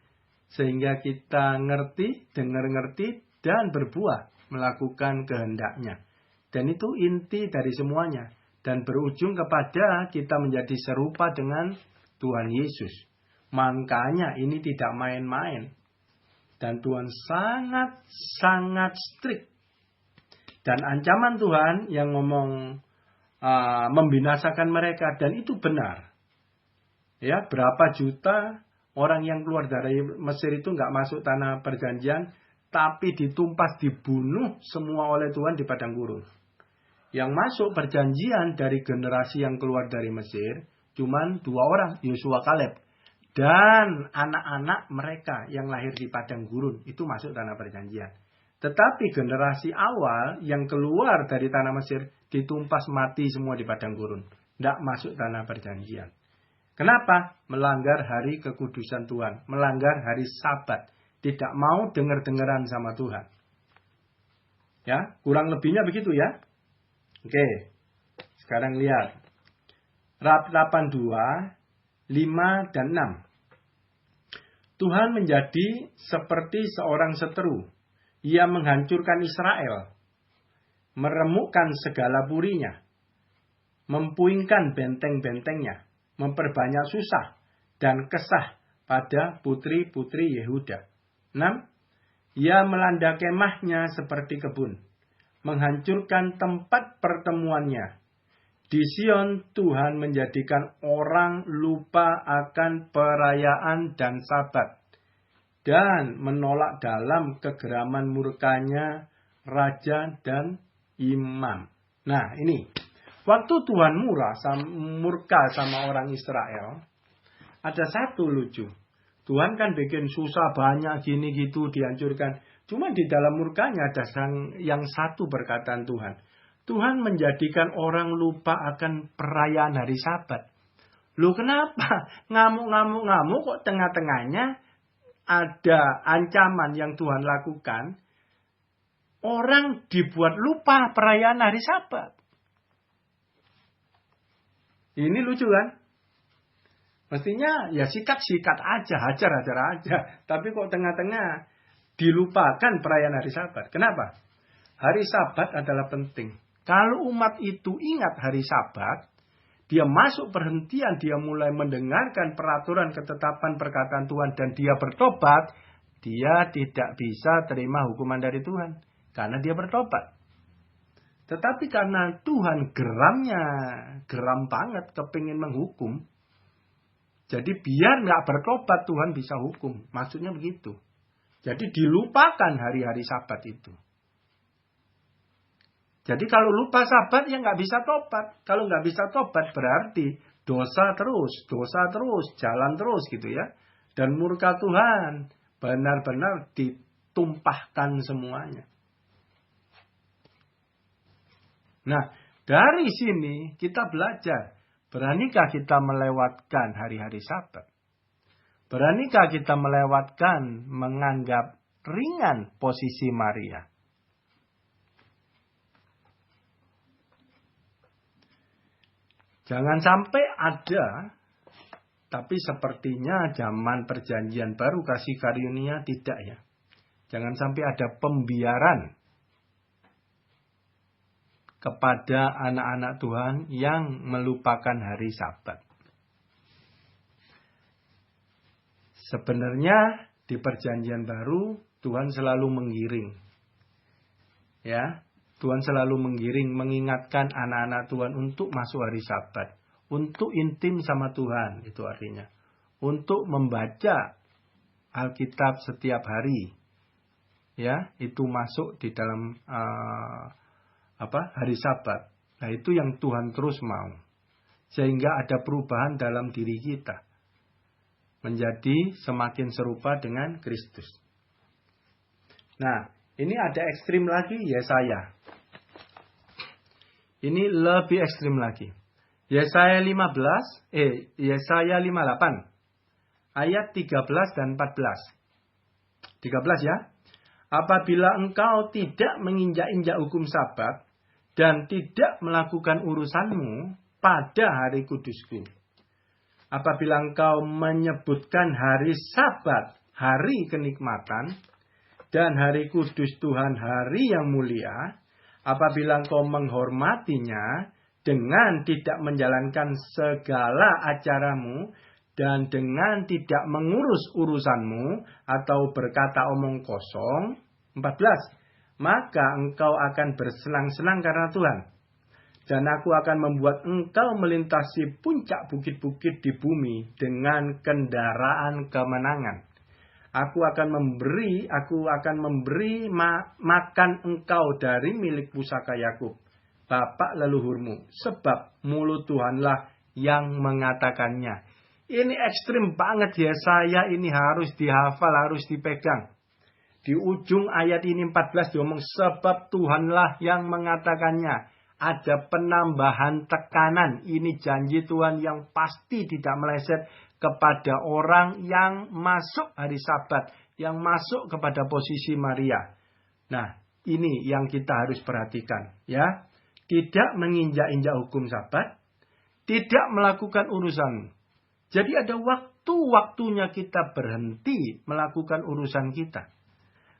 Sehingga kita ngerti, dengar-ngerti, dan berbuah melakukan kehendaknya. Dan itu inti dari semuanya. Dan berujung kepada kita menjadi serupa dengan Tuhan Yesus. Makanya ini tidak main-main. Dan Tuhan sangat-sangat strict. Dan ancaman Tuhan yang ngomong membinasakan mereka. Dan itu benar. Ya, berapa juta orang yang keluar dari Mesir itu nggak masuk tanah perjanjian. Tapi ditumpas, dibunuh semua oleh Tuhan di padang gurun. Yang masuk perjanjian dari generasi yang keluar dari Mesir, cuman 2 orang, Yosua Kaleb. Dan anak-anak mereka yang lahir di padang gurun, itu masuk tanah perjanjian. Tetapi generasi awal yang keluar dari tanah Mesir, ditumpas mati semua di padang gurun. Tidak masuk tanah perjanjian. Kenapa? Melanggar hari kekudusan Tuhan. Melanggar hari Sabat. Tidak mau dengar-dengaran sama Tuhan. Ya, kurang lebihnya begitu ya. Oke, sekarang lihat. Ratapan 2, 5 dan 6. Tuhan menjadi seperti seorang seteru. Ia menghancurkan Israel. Meremukkan segala purinya. Mempuingkan benteng-bentengnya. Memperbanyak susah dan kesah pada putri-putri Yehuda. 6. Ia melanda kemahnya seperti kebun. Menghancurkan tempat pertemuannya. Di Sion Tuhan menjadikan orang lupa akan perayaan dan Sabat. Dan menolak dalam kegeraman murkanya raja dan imam. Nah ini. Waktu Tuhan murka sama orang Israel. Ada satu lucu. Tuhan kan bikin susah banyak gini gitu dihancurkan. Cuma di dalam murkanya ada yang satu perkataan Tuhan. Tuhan menjadikan orang lupa akan perayaan hari Sabat. Loh kenapa? Ngamuk-ngamuk kok tengah-tengahnya ada ancaman yang Tuhan lakukan. Orang dibuat lupa perayaan hari Sabat. Ini lucu kan? Mestinya ya sikat-sikat aja, hajar-hajar aja. Tapi kok tengah-tengah dilupakan perayaan hari Sabat. Kenapa? Hari Sabat adalah penting. Kalau umat itu ingat hari Sabat, dia masuk perhentian, dia mulai mendengarkan peraturan, ketetapan, perkataan Tuhan, dan dia bertobat, dia tidak bisa terima hukuman dari Tuhan. Karena dia bertobat. Tetapi karena Tuhan geram banget, kepingin menghukum. Jadi biar nggak bertobat, Tuhan bisa hukum. Maksudnya begitu. Jadi dilupakan hari-hari Sabat itu. Jadi kalau lupa Sabat ya nggak bisa tobat. Kalau nggak bisa tobat berarti dosa terus, jalan terus gitu ya. Dan murka Tuhan benar-benar ditumpahkan semuanya. Nah, dari sini kita belajar. Beranikah kita melewatkan hari-hari Sabat? Beranikah kita melewatkan menganggap ringan posisi Maria? Jangan sampai ada, tapi sepertinya zaman perjanjian baru kasih karunia tidak ya. Jangan sampai ada pembiaran kepada anak-anak Tuhan yang melupakan hari Sabat. Sebenarnya di perjanjian baru Tuhan selalu menggiring. Ya. Tuhan selalu menggiring, mengingatkan anak-anak Tuhan untuk masuk hari Sabat. Untuk intim sama Tuhan, itu artinya. Untuk membaca Alkitab setiap hari. Ya, itu masuk di dalam hari Sabat. Nah, itu yang Tuhan terus mau. Sehingga ada perubahan dalam diri kita. Menjadi semakin serupa dengan Kristus. Nah, ini ada ekstrim lagi, Yesaya. Ini lebih ekstrim lagi. Yesaya 58 ayat 13 dan 14. 13 ya. Apabila engkau tidak menginjak-injak hukum Sabat dan tidak melakukan urusanmu pada hari kudusku. Apabila engkau menyebutkan hari Sabat, hari kenikmatan, dan hari kudus Tuhan, hari yang mulia, apabila engkau menghormatinya dengan tidak menjalankan segala acaramu dan dengan tidak mengurus urusanmu atau berkata omong kosong. 14. Maka engkau akan bersenang-senang karena Tuhan. Dan aku akan membuat engkau melintasi puncak bukit-bukit di bumi dengan kendaraan kemenangan. Aku akan memberi makan engkau dari milik pusaka Yakub. bapak leluhurmu, sebab mulut Tuhanlah yang mengatakannya. Ini ekstrim banget ya, saya ini harus dihafal, harus dipegang. Di ujung ayat ini 14 diomong, sebab Tuhanlah yang mengatakannya. Ada penambahan tekanan. Ini janji Tuhan yang pasti tidak meleset kepada orang yang masuk hari Sabat, yang masuk kepada posisi Maria. Nah, ini yang kita harus perhatikan, ya. Tidak menginjak-injak hukum Sabat, tidak melakukan urusan. Jadi ada waktu-waktunya kita berhenti melakukan urusan kita.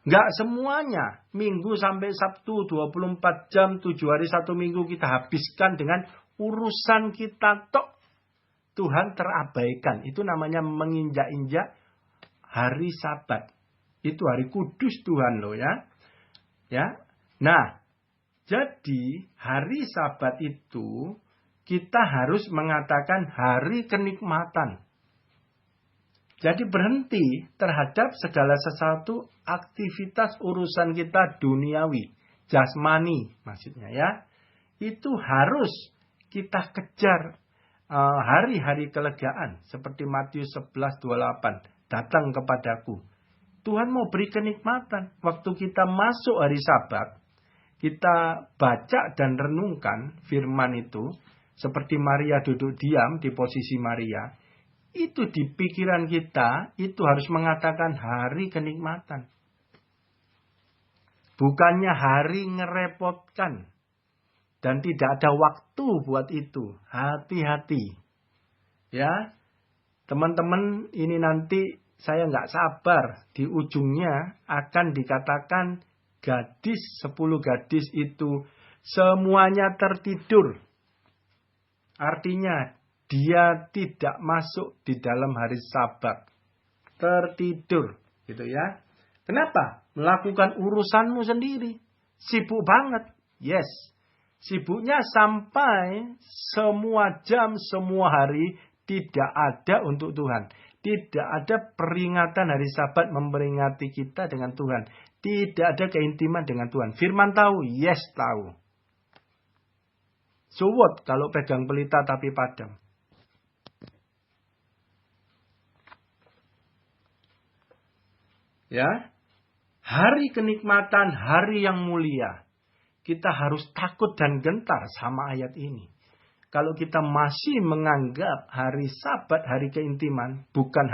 Enggak semuanya, Minggu sampai Sabtu 24 jam, 7 hari 1 minggu kita habiskan dengan urusan kita tok. Tuhan terabaikan. Itu namanya menginjak-injak hari Sabat. Itu hari kudus Tuhan loh ya. Ya. Nah, jadi hari Sabat itu kita harus mengatakan hari kenikmatan. Jadi berhenti terhadap segala sesuatu aktivitas urusan kita duniawi, jasmani maksudnya ya. Itu harus kita kejar hari-hari kelegaan seperti Matius 11:28, datang kepadaku. Tuhan mau beri kenikmatan. Waktu kita masuk hari Sabat, kita baca dan renungkan firman itu, seperti Maria duduk diam di posisi Maria. Itu di pikiran kita, itu harus mengatakan hari kenikmatan. Bukannya hari ngerepotkan. Dan tidak ada waktu buat itu. Hati-hati. Ya, teman-teman, ini nanti saya nggak sabar. Di ujungnya akan dikatakan 10 gadis itu semuanya tertidur. Artinya, dia tidak masuk di dalam hari Sabat. Tertidur. Gitu ya. Kenapa? Melakukan urusanmu sendiri. Sibuk banget. Yes. Sibuknya sampai semua jam, semua hari tidak ada untuk Tuhan. Tidak ada peringatan hari Sabat memperingati kita dengan Tuhan. Tidak ada keintiman dengan Tuhan. Firman tahu? Yes, tahu. So what kalau pegang pelita tapi padam? Ya, hari kenikmatan, hari yang mulia. Kita harus takut dan gentar sama ayat ini. Kalau kita masih menganggap hari Sabat, hari keintiman, bukan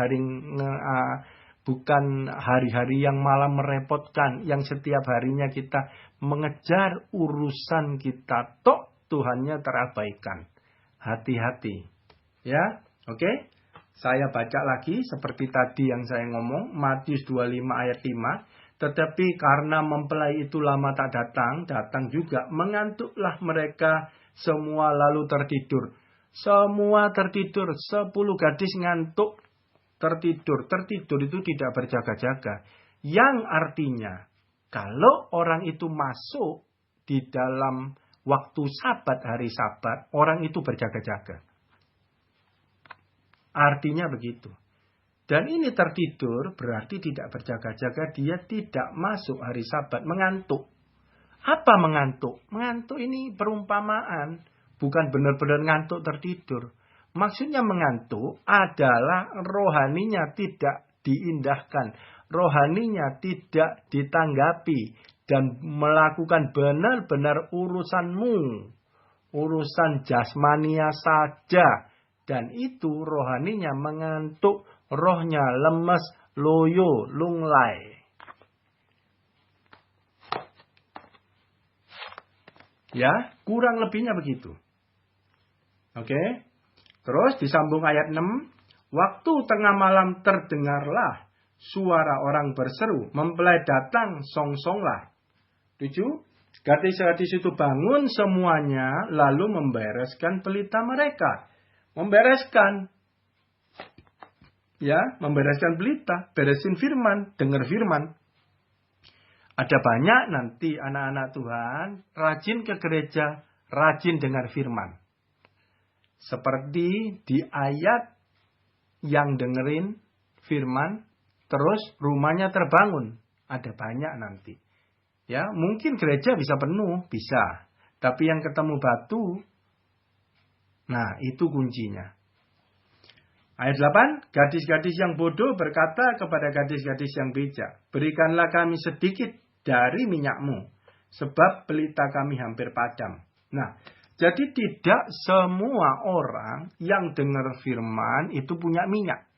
hari-hari yang malah merepotkan, yang setiap harinya kita mengejar urusan kita, tok Tuhannya terabaikan. Hati-hati. Ya, oke? Saya baca lagi seperti tadi yang saya ngomong, Matius 25 ayat 5. Tetapi karena mempelai itu lama tak datang, datang juga, mengantuklah mereka semua lalu tertidur. Semua tertidur, 10 gadis ngantuk, tertidur. Tertidur itu tidak berjaga-jaga. Yang artinya, kalau orang itu masuk di dalam waktu Sabat, hari Sabat, orang itu berjaga-jaga. Artinya begitu. Dan ini tertidur berarti tidak berjaga-jaga, dia tidak masuk hari Sabat, mengantuk. Apa mengantuk? Mengantuk ini perumpamaan, bukan benar-benar ngantuk tertidur. Maksudnya mengantuk adalah rohaninya tidak diindahkan, rohaninya tidak ditanggapi, dan melakukan benar-benar urusanmu, urusan jasmania saja. Dan itu rohaninya mengantuk, rohnya lemes, loyo, lunglai. Ya, kurang lebihnya begitu. Oke. Terus disambung ayat 6. Waktu tengah malam terdengarlah suara orang berseru, mempelai datang, songsonglah. 7. Gadis-gadis itu bangun semuanya, lalu membereskan pelita mereka. Membereskan. Ya, membereskan pelita, beresin firman, dengar firman. Ada banyak nanti anak-anak Tuhan rajin ke gereja, rajin dengar firman. Seperti di ayat yang dengerin firman, terus rumahnya terbangun. Ada banyak nanti. Ya, mungkin gereja bisa penuh, bisa. Tapi yang ketemu batu, nah itu kuncinya. Ayat 8, gadis-gadis yang bodoh berkata kepada gadis-gadis yang bijak, berikanlah kami sedikit dari minyakmu, sebab pelita kami hampir padam. Nah, jadi tidak semua orang yang dengar firman itu punya minyak.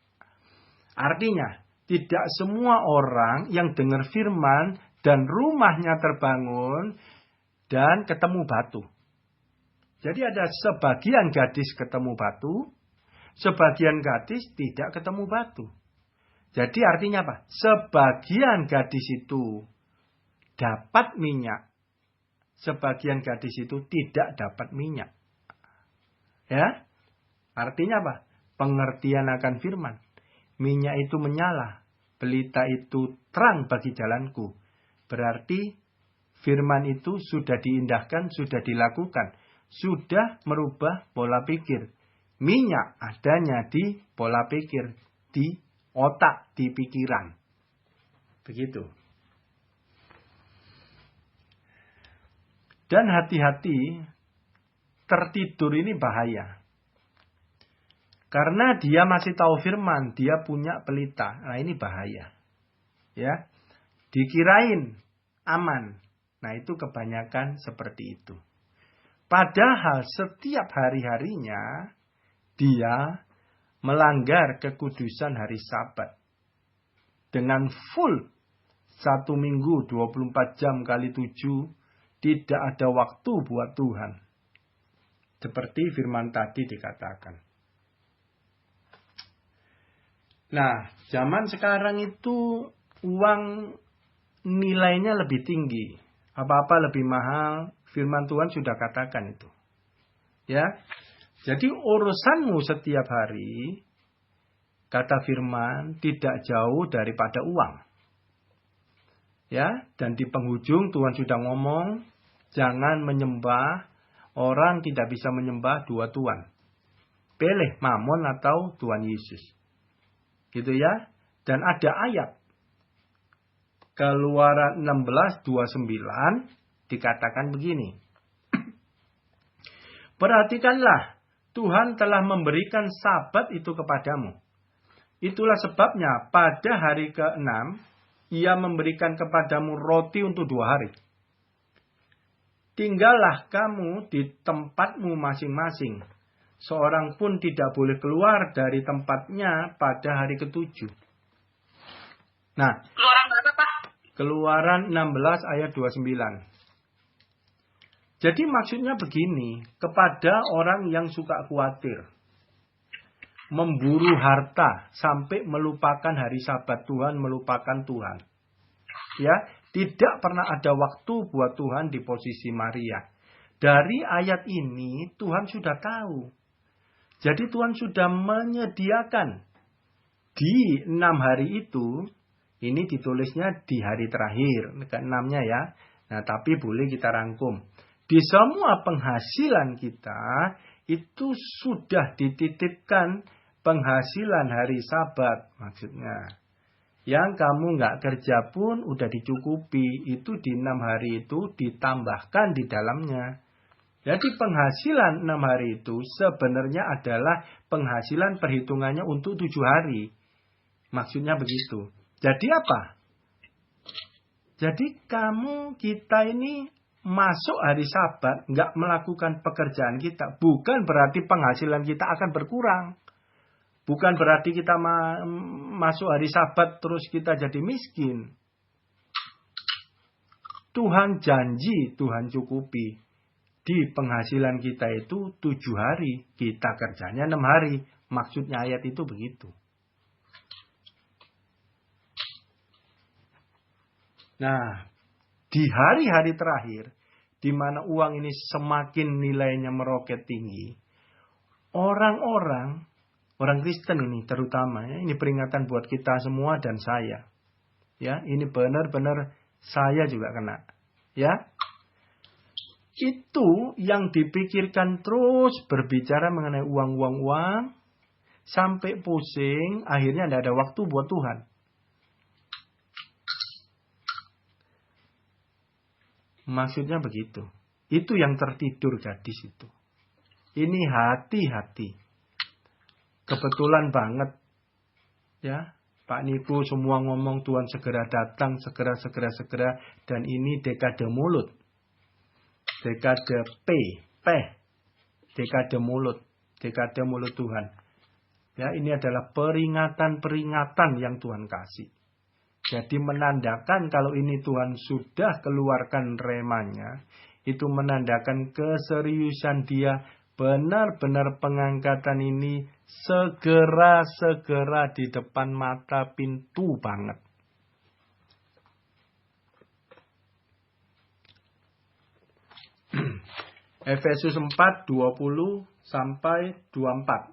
Artinya, tidak semua orang yang dengar firman dan rumahnya terbangun dan ketemu batu. Jadi ada sebagian gadis ketemu batu, sebagian gadis tidak ketemu batu. Jadi artinya apa? Sebagian gadis itu dapat minyak. Sebagian gadis itu tidak dapat minyak. Ya? Artinya apa? Pengertian akan firman. Minyak itu menyala. Pelita itu terang bagi jalanku. Berarti firman itu sudah diindahkan, sudah dilakukan. Sudah merubah pola pikir. Minyak adanya di pola pikir, di otak, di pikiran. Begitu. Dan hati-hati, tertidur ini bahaya. Karena dia masih tahu firman, dia punya pelita. Nah ini bahaya. Ya, dikirain aman. Nah itu kebanyakan seperti itu. Padahal setiap hari-harinya, dia melanggar kekudusan hari Sabat. Dengan full 1 minggu 24 jam kali 7 tidak ada waktu buat Tuhan. Seperti firman tadi dikatakan. Nah, zaman sekarang itu uang nilainya lebih tinggi. Apa-apa lebih mahal, firman Tuhan sudah katakan itu. Ya. Jadi urusanmu setiap hari, kata firman, tidak jauh daripada uang. Ya, dan di penghujung Tuhan sudah ngomong, jangan menyembah, orang tidak bisa menyembah dua Tuhan. Pilih Mamon atau Tuhan Yesus. Gitu ya. Dan ada ayat. Keluaran 16:29 dikatakan begini. Perhatikanlah, Tuhan telah memberikan Sabat itu kepadamu. Itulah sebabnya pada hari ke-6, Ia memberikan kepadamu roti untuk 2 hari. Tinggallah kamu di tempatmu masing-masing. Seorang pun tidak boleh keluar dari tempatnya pada hari ke-7. Nah, Keluaran berapa, Pak? Keluaran 16 ayat 29. Jadi maksudnya begini, kepada orang yang suka khawatir, memburu harta sampai melupakan hari Sabat Tuhan, melupakan Tuhan. Ya, tidak pernah ada waktu buat Tuhan di posisi Maria. Dari ayat ini Tuhan sudah tahu. Jadi Tuhan sudah menyediakan di 6 hari itu, ini ditulisnya di hari terakhir, ke-6-nya ya. Nah, tapi boleh kita rangkum. Di semua penghasilan kita itu sudah dititipkan penghasilan hari Sabat maksudnya. Yang kamu nggak kerja pun udah dicukupi. Itu di 6 hari itu ditambahkan di dalamnya. Jadi penghasilan 6 hari itu sebenarnya adalah penghasilan perhitungannya untuk 7 hari. Maksudnya begitu. Jadi apa? Jadi kita ini masuk hari Sabat, nggak melakukan pekerjaan kita, bukan berarti penghasilan kita akan berkurang. Bukan berarti kita masuk hari Sabat terus kita jadi miskin. Tuhan janji, Tuhan cukupi. Di penghasilan kita itu 7 hari, kita kerjanya 6 hari. Maksudnya ayat itu begitu. Nah, di hari-hari terakhir, di mana uang ini semakin nilainya meroket tinggi, orang Kristen ini terutama, ya, ini peringatan buat kita semua dan saya. Ya, ini benar-benar saya juga kena. Ya, itu yang dipikirkan terus berbicara mengenai uang, sampai pusing, akhirnya tidak ada waktu buat Tuhan. Maksudnya begitu. Itu yang tertidur gadis itu. Ini hati-hati. Kebetulan banget. Ya, Pak Niku semua ngomong Tuhan segera datang, segera. Dan ini dekade mulut. Dekade dekade mulut Tuhan. Ya, ini adalah peringatan-peringatan yang Tuhan kasih. Jadi menandakan kalau ini Tuhan sudah keluarkan remanya, itu menandakan keseriusan Dia, benar-benar pengangkatan ini segera di depan mata pintu banget. Efesus 4, 20 sampai 24.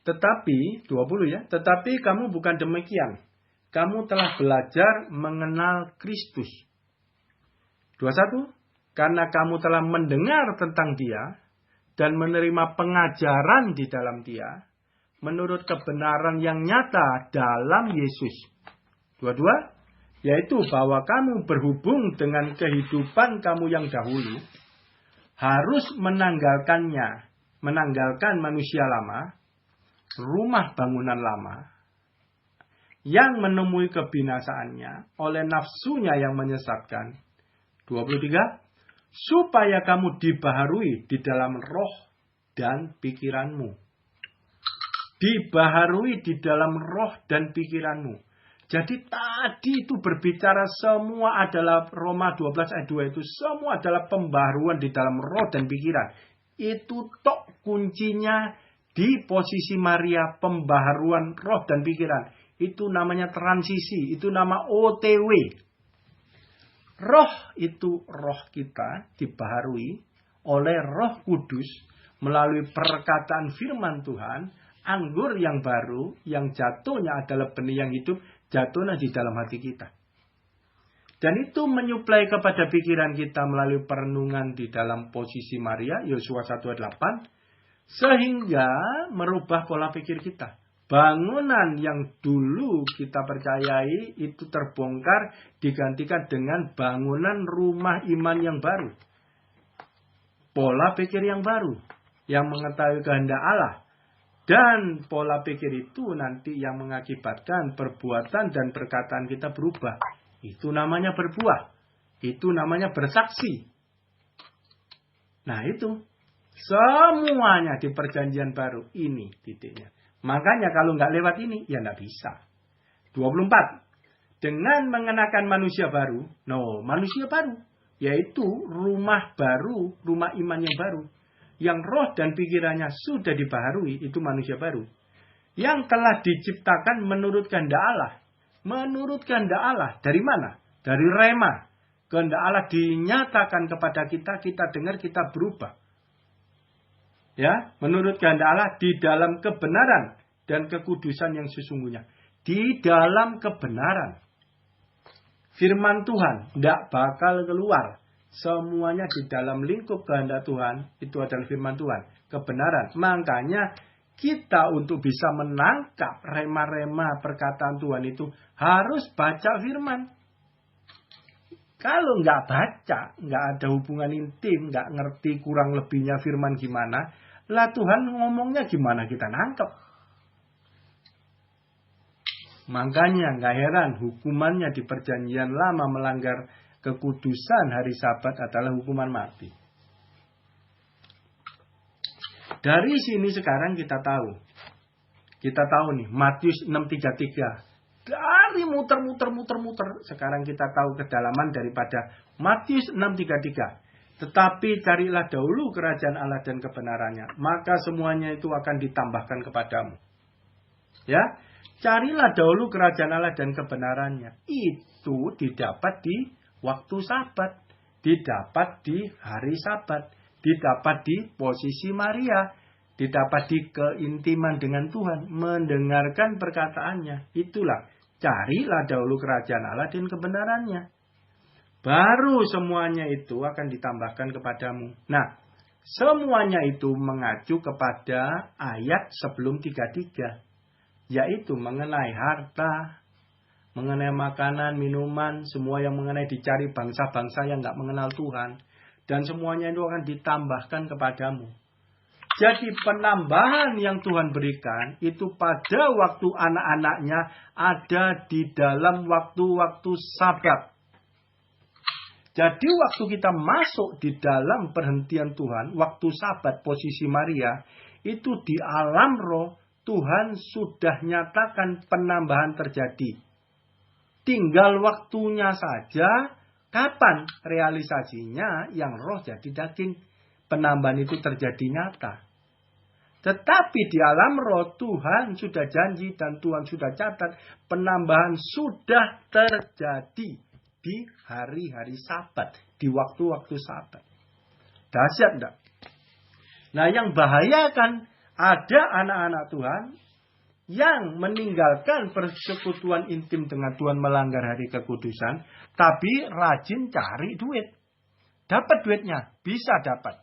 Tetapi, 20 ya, tetapi kamu bukan demikian. Kamu telah belajar mengenal Kristus. 21, karena kamu telah mendengar tentang Dia dan menerima pengajaran di dalam Dia, menurut kebenaran yang nyata dalam Yesus. 22, yaitu bahwa kamu berhubung dengan kehidupan kamu yang dahulu, harus menanggalkan manusia lama, rumah bangunan lama, yang menemui kebinasaannya oleh nafsunya yang menyesatkan. 23, supaya kamu dibaharui di dalam roh dan pikiranmu. Dibaharui di dalam roh dan pikiranmu. Jadi tadi itu berbicara semua adalah Roma 12 ayat 2 itu semua adalah pembaharuan di dalam roh dan pikiran. Itu tok kuncinya di posisi Maria, pembaharuan roh dan pikiran. Itu namanya transisi, itu nama OTW. Roh itu roh kita dibaharui oleh Roh Kudus melalui perkataan firman Tuhan, anggur yang baru yang jatuhnya adalah benih yang hidup, jatuhnya di dalam hati kita. Dan itu menyuplai kepada pikiran kita melalui perenungan di dalam posisi Maria, Yosua 1 ayat 8, sehingga merubah pola pikir kita. Bangunan yang dulu kita percayai itu terbongkar, digantikan dengan bangunan rumah iman yang baru. Pola pikir yang baru, yang mengetahui kehendak Allah. Dan pola pikir itu nanti yang mengakibatkan perbuatan dan perkataan kita berubah. Itu namanya berbuah. Itu namanya bersaksi. Nah itu. Semuanya di perjanjian baru. Ini titiknya. Makanya kalau nggak lewat ini, ya nggak bisa. 24. Dengan mengenakan manusia baru. Manusia baru. Yaitu rumah baru, rumah iman yang baru. Yang roh dan pikirannya sudah dibaharui, itu manusia baru. Yang telah diciptakan menurut kehendak Allah. Menurut kehendak Allah. Dari mana? Dari rema. Kehendak Allah dinyatakan kepada kita, kita dengar, kita berubah. Ya, menurut kehendak Allah di dalam kebenaran dan kekudusan yang sesungguhnya. Di dalam kebenaran. Firman Tuhan tidak bakal keluar. Semuanya di dalam lingkup kehendak Tuhan. Itu adalah firman Tuhan. Kebenaran. Makanya kita untuk bisa menangkap rema-rema perkataan Tuhan itu harus baca firman. Kalau nggak baca, nggak ada hubungan intim, nggak ngerti kurang lebihnya firman gimana, lah Tuhan ngomongnya gimana kita nangkep. Makanya nggak heran hukumannya di perjanjian lama melanggar kekudusan hari Sabat adalah hukuman mati. Dari sini sekarang kita tahu. Kita tahu nih Matius 6:33. Dari muter. Sekarang kita tahu kedalaman daripada Matius 6:33. Tetapi carilah dahulu kerajaan Allah dan kebenarannya. Maka semuanya itu akan ditambahkan kepadamu. Ya, carilah dahulu kerajaan Allah dan kebenarannya. Itu didapat di waktu Sabat. Didapat di hari Sabat. Didapat di posisi Maria. Didapat di keintiman dengan Tuhan. Mendengarkan perkataannya. Itulah. Carilah dahulu kerajaan Allah dan kebenarannya. Baru semuanya itu akan ditambahkan kepadamu. Nah, semuanya itu mengacu kepada ayat sebelum 33. Yaitu mengenai harta, mengenai makanan, minuman, semua yang mengenai dicari bangsa-bangsa yang nggak mengenal Tuhan. Dan semuanya itu akan ditambahkan kepadamu. Jadi penambahan yang Tuhan berikan itu pada waktu anak-anaknya ada di dalam waktu-waktu Sabat. Jadi waktu kita masuk di dalam perhentian Tuhan, waktu Sabat posisi Maria, itu di alam roh Tuhan sudah nyatakan penambahan terjadi. Tinggal waktunya saja, kapan realisasinya yang roh jadi daging. Penambahan itu terjadi nyata. Tetapi di alam roh Tuhan sudah janji dan Tuhan sudah catat penambahan sudah terjadi di hari-hari Sabat, di waktu-waktu Sabat. Dahsyat enggak? Nah, yang bahaya kan ada anak-anak Tuhan yang meninggalkan persekutuan intim dengan Tuhan, melanggar hari kekudusan, tapi rajin cari duit. Dapat duitnya, bisa dapat.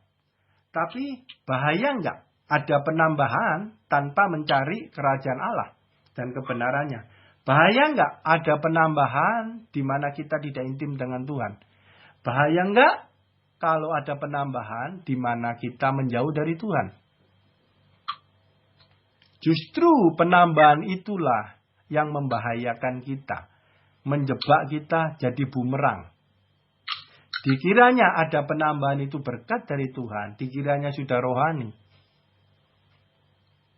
Tapi bahaya enggak? Ada penambahan tanpa mencari kerajaan Allah dan kebenarannya. Bahaya enggak? Ada penambahan di mana kita tidak intim dengan Tuhan. Bahaya enggak? Kalau ada penambahan di mana kita menjauh dari Tuhan. Justru penambahan itulah yang membahayakan kita. Menjebak kita jadi bumerang. Dikiranya ada penambahan itu berkat dari Tuhan. Dikiranya sudah rohani.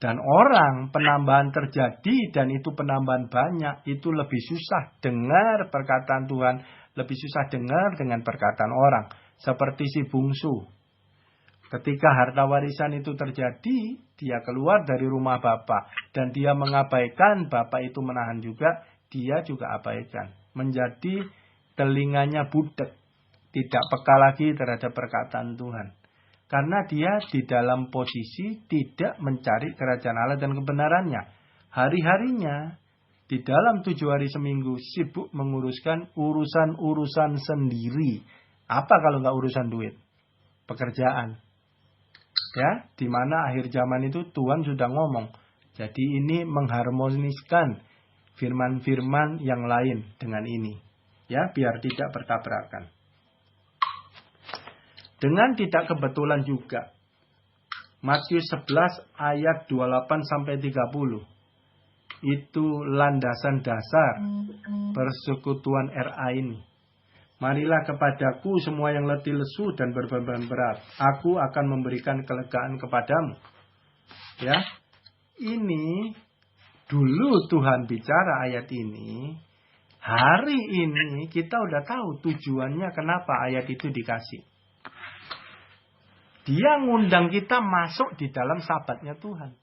Dan orang penambahan terjadi dan itu penambahan banyak. Itu lebih susah dengar perkataan Tuhan. Lebih susah dengar dengan perkataan orang. Seperti si bungsu. Ketika harta warisan itu terjadi. Dia keluar dari rumah bapak. Dan dia mengabaikan. Bapak itu menahan juga. Dia juga abaikan. Menjadi telinganya budek. Tidak peka lagi terhadap perkataan Tuhan. Karena dia di dalam posisi tidak mencari kerajaan Allah dan kebenarannya. Hari-harinya di dalam 7 hari seminggu sibuk menguruskan urusan-urusan sendiri. Apa kalau nggak urusan duit? Pekerjaan. Ya, di mana akhir zaman itu Tuhan sudah ngomong. Jadi ini mengharmoniskan firman-firman yang lain dengan ini. Ya, biar tidak bertabrakan. Dengan tidak kebetulan juga. Matius 11 ayat 28-30. Itu landasan dasar persekutuan RA ini. Marilah kepadaku semua yang letih lesu dan berbeban berat. Aku akan memberikan kelegaan kepadamu. Ya. Ini dulu Tuhan bicara ayat ini. Hari ini kita udah tahu tujuannya kenapa ayat itu dikasih. Dia ngundang kita masuk di dalam sabatnya Tuhan.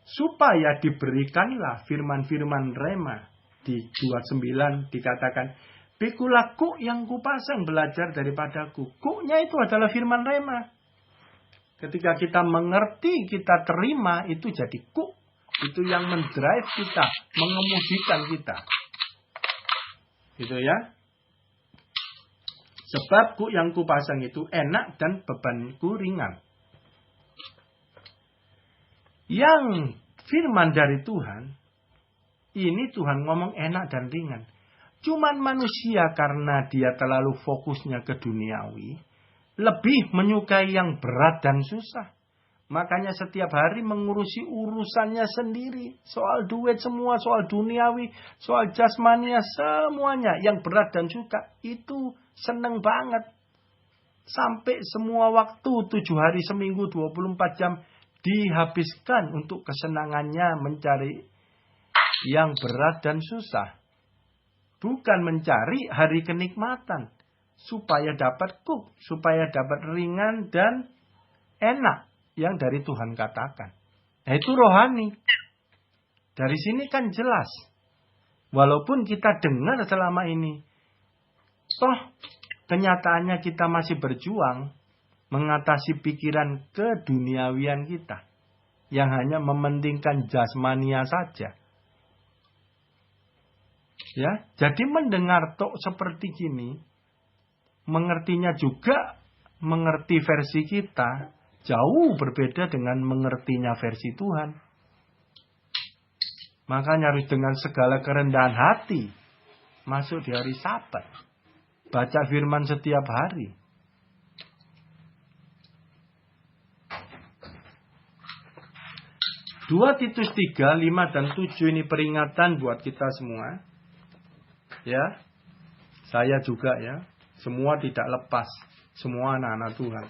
Supaya diberikanlah firman-firman rema. Di 29 dikatakan, pikulah kuk yang kupasang belajar daripadaku. Kuknya itu adalah firman rema. Ketika kita mengerti, kita terima, itu jadi kuk. Itu yang mendrive kita, mengemudikan kita. Gitu ya. Sebab kuk yang kupasang itu enak dan bebanku ringan. Yang firman dari Tuhan, ini Tuhan ngomong enak dan ringan. Cuman manusia karena dia terlalu fokusnya ke duniawi, lebih menyukai yang berat dan susah. Makanya setiap hari mengurusi urusannya sendiri. Soal duit semua, soal duniawi, soal jasmania, semuanya. Yang berat dan suka. Itu seneng banget. Sampai semua waktu 7 hari seminggu 24 jam dihabiskan untuk kesenangannya mencari yang berat dan susah. Bukan mencari hari kenikmatan. Supaya dapat kuk, supaya dapat ringan dan enak. Yang dari Tuhan katakan. Nah itu rohani. Dari sini kan jelas. Walaupun kita dengar selama ini. Toh kenyataannya kita masih berjuang. Mengatasi pikiran keduniawian kita. Yang hanya mementingkan jasmania saja. Ya, jadi mendengar tok seperti gini. Mengertinya juga. Mengerti versi kita. Jauh berbeda dengan mengertinya versi Tuhan. Makanya harus dengan segala kerendahan hati masuk di hari Sabat. Baca firman setiap hari. 2 Titus 3, 5 dan 7 ini peringatan buat kita semua. Ya. Saya juga ya. Semua tidak lepas. Semua anak-anak Tuhan.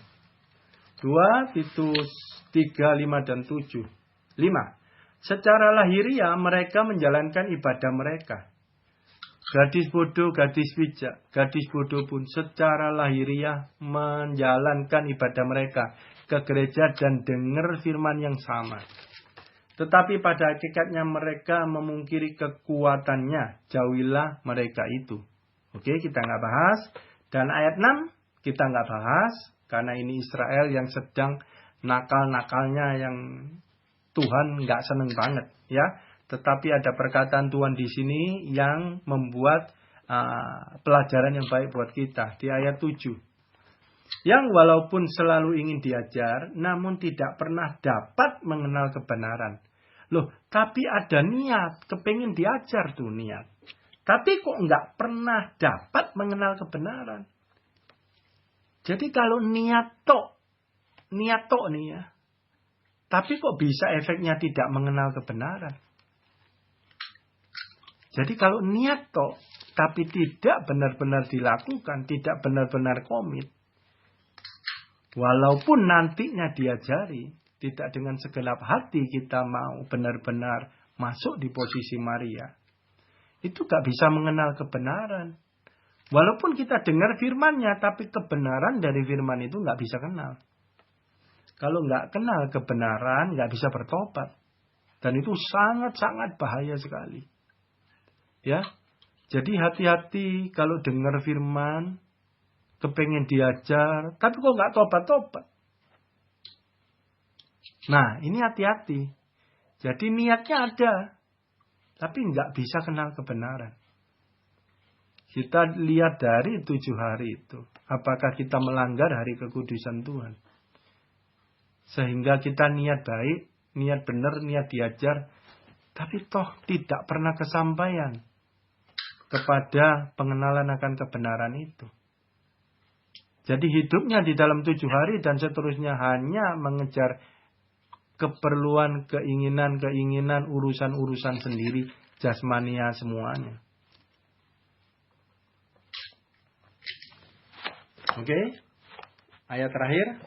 2 Titus 3, 5 dan 7. 5. Secara lahiriah mereka menjalankan ibadah mereka. Gadis bodoh, gadis bijak, gadis bodoh pun secara lahiriah menjalankan ibadah mereka ke gereja dan dengar firman yang sama. Tetapi pada hakikatnya mereka memungkiri kekuatannya. Jauhilah mereka itu. Oke, kita nggak bahas. Dan ayat 6 kita nggak bahas. Karena ini Israel yang sedang nakal-nakalnya yang Tuhan nggak seneng banget. Ya. Tetapi ada perkataan Tuhan di sini yang membuat pelajaran yang baik buat kita. Di ayat 7. Yang walaupun selalu ingin diajar, namun tidak pernah dapat mengenal kebenaran. Loh, tapi ada niat, kepingin diajar tuh niat. Tapi kok nggak pernah dapat mengenal kebenaran. Jadi kalau niat tok nih ya. Tapi kok bisa efeknya tidak mengenal kebenaran. Jadi kalau niat tok, tapi tidak benar-benar dilakukan, tidak benar-benar komit. Walaupun nantinya diajari, tidak dengan segenap hati kita mau benar-benar masuk di posisi Maria. Itu gak bisa mengenal kebenaran. Walaupun kita dengar firman-Nya, tapi kebenaran dari firman itu gak bisa kenal. Kalau gak kenal kebenaran, gak bisa bertobat. Dan itu sangat-sangat bahaya sekali. Ya, jadi hati-hati kalau dengar firman, kepengen diajar, tapi kok gak tobat-tobat. Nah, ini hati-hati. Jadi niatnya ada, tapi nggak bisa kenal kebenaran. Kita lihat dari 7 hari itu. Apakah kita melanggar hari kekudusan Tuhan? Sehingga kita niat baik, niat benar, niat diajar. Tapi toh tidak pernah kesampaian kepada pengenalan akan kebenaran itu. Jadi hidupnya di dalam 7 hari dan seterusnya hanya mengejar keperluan, keinginan, urusan-urusan sendiri, jasmania semuanya. Oke. Ayat terakhir.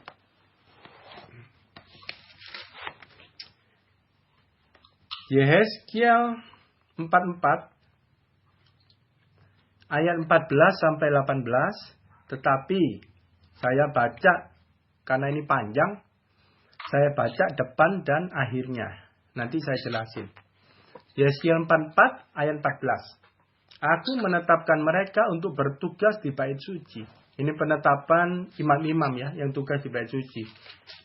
Yehezkiel 44 ayat 14 sampai 18. Tetapi saya baca karena ini panjang. Saya baca depan dan akhirnya. Nanti saya jelasin. Yehezkiel 44 ayat 14. Aku menetapkan mereka untuk bertugas di bait suci. Ini penetapan imam-imam ya, yang tugas di bait suci.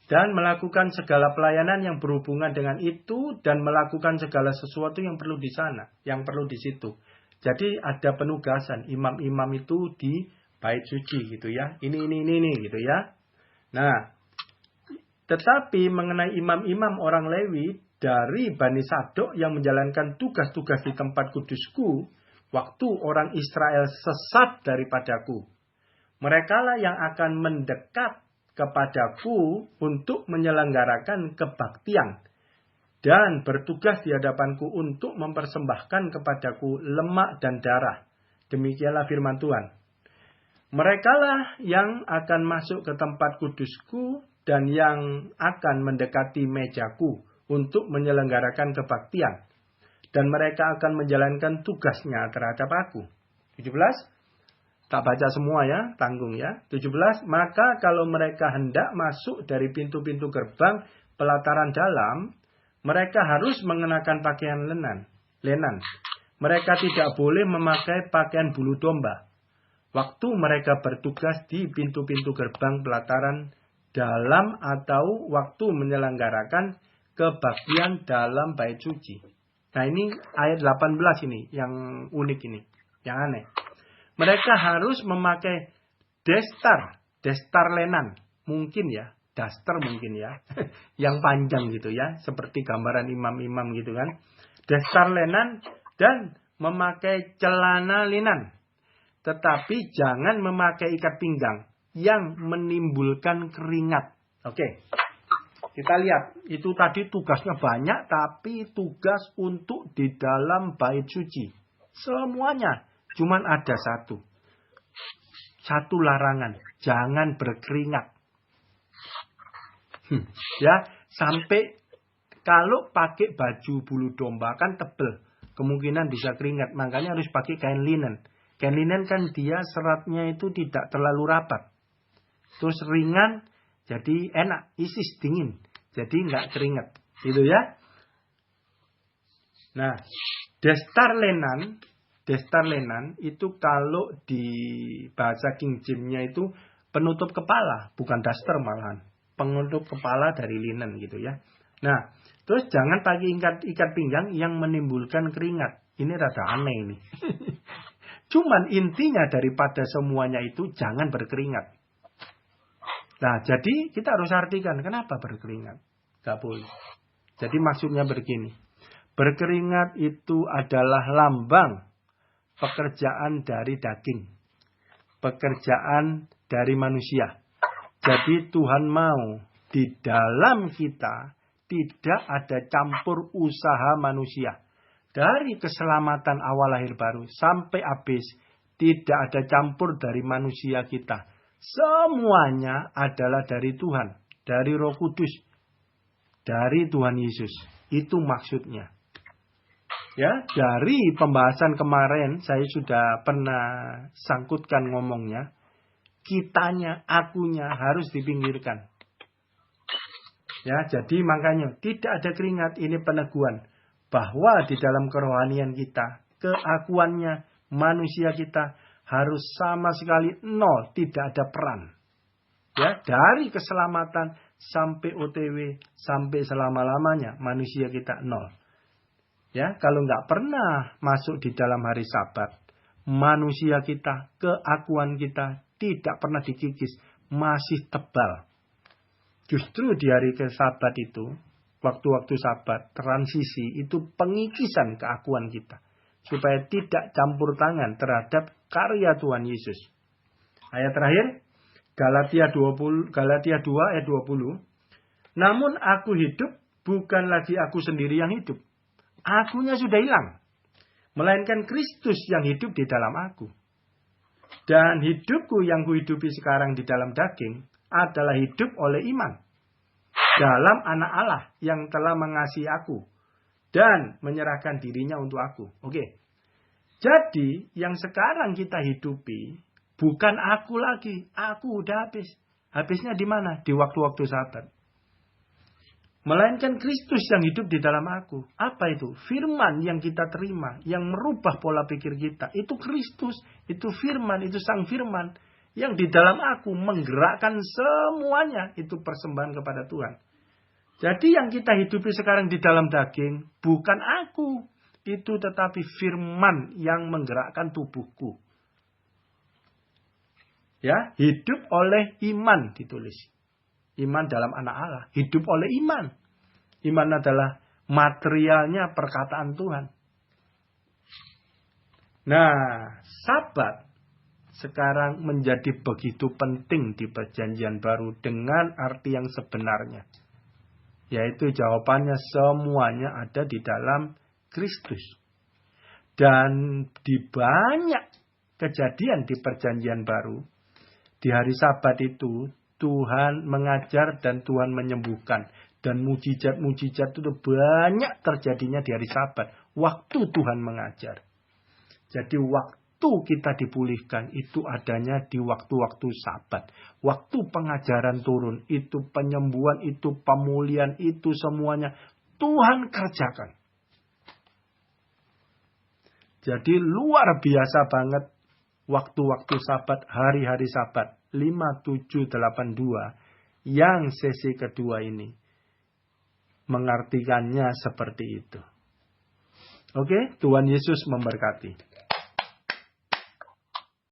Dan melakukan segala pelayanan yang berhubungan dengan itu. Dan melakukan segala sesuatu yang perlu di sana. Yang perlu di situ. Jadi ada penugasan imam-imam itu di bait suci gitu ya. Ini gitu ya. Nah. Tetapi mengenai imam-imam orang Lewi dari Bani Sadok yang menjalankan tugas-tugas di tempat kudusku, waktu orang Israel sesat daripadaku. Merekalah yang akan mendekat kepadaku untuk menyelenggarakan kebaktian dan bertugas di hadapanku untuk mempersembahkan kepadaku lemak dan darah. Demikianlah firman Tuhan. Merekalah yang akan masuk ke tempat kudusku dan yang akan mendekati mejaku untuk menyelenggarakan kebaktian. Dan mereka akan menjalankan tugasnya terhadap aku. 17. Tak baca semua ya, tanggung ya. 17. Maka kalau mereka hendak masuk dari pintu-pintu gerbang pelataran dalam, mereka harus mengenakan pakaian lenan. Mereka tidak boleh memakai pakaian bulu domba. Waktu mereka bertugas di pintu-pintu gerbang pelataran dalam atau waktu menyelenggarakan kebaktian dalam bait suci. Nah ini ayat 18 ini yang unik ini, yang aneh. Mereka harus memakai destar lenan, mungkin ya, daster mungkin ya. Yang panjang gitu ya. Seperti gambaran imam-imam gitu kan. Daster lenan dan memakai celana linan. Tetapi jangan memakai ikat pinggang yang menimbulkan keringat. Oke. Kita lihat. Itu tadi tugasnya banyak. Tapi tugas untuk di dalam bait suci. Semuanya. Cuman ada satu. Satu larangan. Jangan berkeringat. Ya, sampai kalau pakai baju bulu domba kan tebel. Kemungkinan bisa keringat. Makanya harus pakai kain linen. Kain linen kan dia seratnya itu tidak terlalu rapat. Terus ringan. Jadi enak. Isis dingin. Jadi nggak keringat. Gitu ya. Nah, Destar lenan itu kalau di bahasa King James-nya itu penutup kepala, bukan daster malahan. Penutup kepala dari linen gitu ya. Nah, terus jangan pakai ikat pinggang yang menimbulkan keringat. Ini rada aneh ini. Cuman intinya daripada semuanya itu jangan berkeringat. Nah, jadi kita harus artikan kenapa berkeringat. Gak boleh. Jadi maksudnya begini. Berkeringat itu adalah lambang pekerjaan dari daging. Pekerjaan dari manusia. Jadi Tuhan mau di dalam kita tidak ada campur usaha manusia. Dari keselamatan awal lahir baru sampai habis tidak ada campur dari manusia kita. Semuanya adalah dari Tuhan. Dari Roh Kudus. Dari Tuhan Yesus. Itu maksudnya. Ya, dari pembahasan kemarin saya sudah pernah sangkutkan ngomongnya. Kitanya, akunya harus dipinggirkan. Ya, jadi makanya tidak ada keringat, ini peneguhan bahwa di dalam kerohanian kita, keakuannya manusia kita harus sama sekali nol, tidak ada peran. Ya, dari keselamatan sampai OTW sampai selama-lamanya manusia kita nol. Ya, kalau nggak pernah masuk di dalam hari Sabat, manusia kita, keakuan kita tidak pernah dikikis, masih tebal. Justru di hari ke Sabat itu, waktu-waktu Sabat, transisi itu pengikisan keakuan kita. Supaya tidak campur tangan terhadap karya Tuhan Yesus. Ayat terakhir, Galatia 2 ayat 20. Namun aku hidup, bukan lagi aku sendiri yang hidup. Akunya sudah hilang. Melainkan Kristus yang hidup di dalam aku. Dan hidupku yang kuhidupi sekarang di dalam daging adalah hidup oleh iman. Dalam anak Allah yang telah mengasihi aku. Dan menyerahkan dirinya untuk aku. Oke. Jadi yang sekarang kita hidupi bukan aku lagi. Aku udah habis. Habisnya di mana? Di waktu-waktu Sabat. Melainkan Kristus yang hidup di dalam aku. Apa itu? Firman yang kita terima. Yang merubah pola pikir kita. Itu Kristus. Itu firman. Itu sang firman. Yang di dalam aku menggerakkan semuanya. Itu persembahan kepada Tuhan. Jadi yang kita hidupi sekarang di dalam daging. Bukan aku. Itu tetapi firman yang menggerakkan tubuhku. Ya, hidup oleh iman ditulis. Iman dalam anak Allah. Hidup oleh iman. Iman adalah materialnya perkataan Tuhan. Nah, Sabat sekarang menjadi begitu penting di perjanjian baru dengan arti yang sebenarnya. Yaitu jawabannya semuanya ada di dalam Kristus. Dan di banyak kejadian di perjanjian baru, di hari Sabat itu, Tuhan mengajar dan Tuhan menyembuhkan. Dan mujizat-mujizat itu banyak terjadinya di hari Sabat. Waktu Tuhan mengajar. Jadi waktu kita dipulihkan itu adanya di waktu-waktu Sabat. Waktu pengajaran turun, itu penyembuhan, itu pemulihan, itu semuanya Tuhan kerjakan. Jadi luar biasa banget waktu-waktu Sabat, hari-hari Sabat. 5782 yang sesi kedua ini. Mengartikannya seperti itu. Oke, Tuhan Yesus memberkati.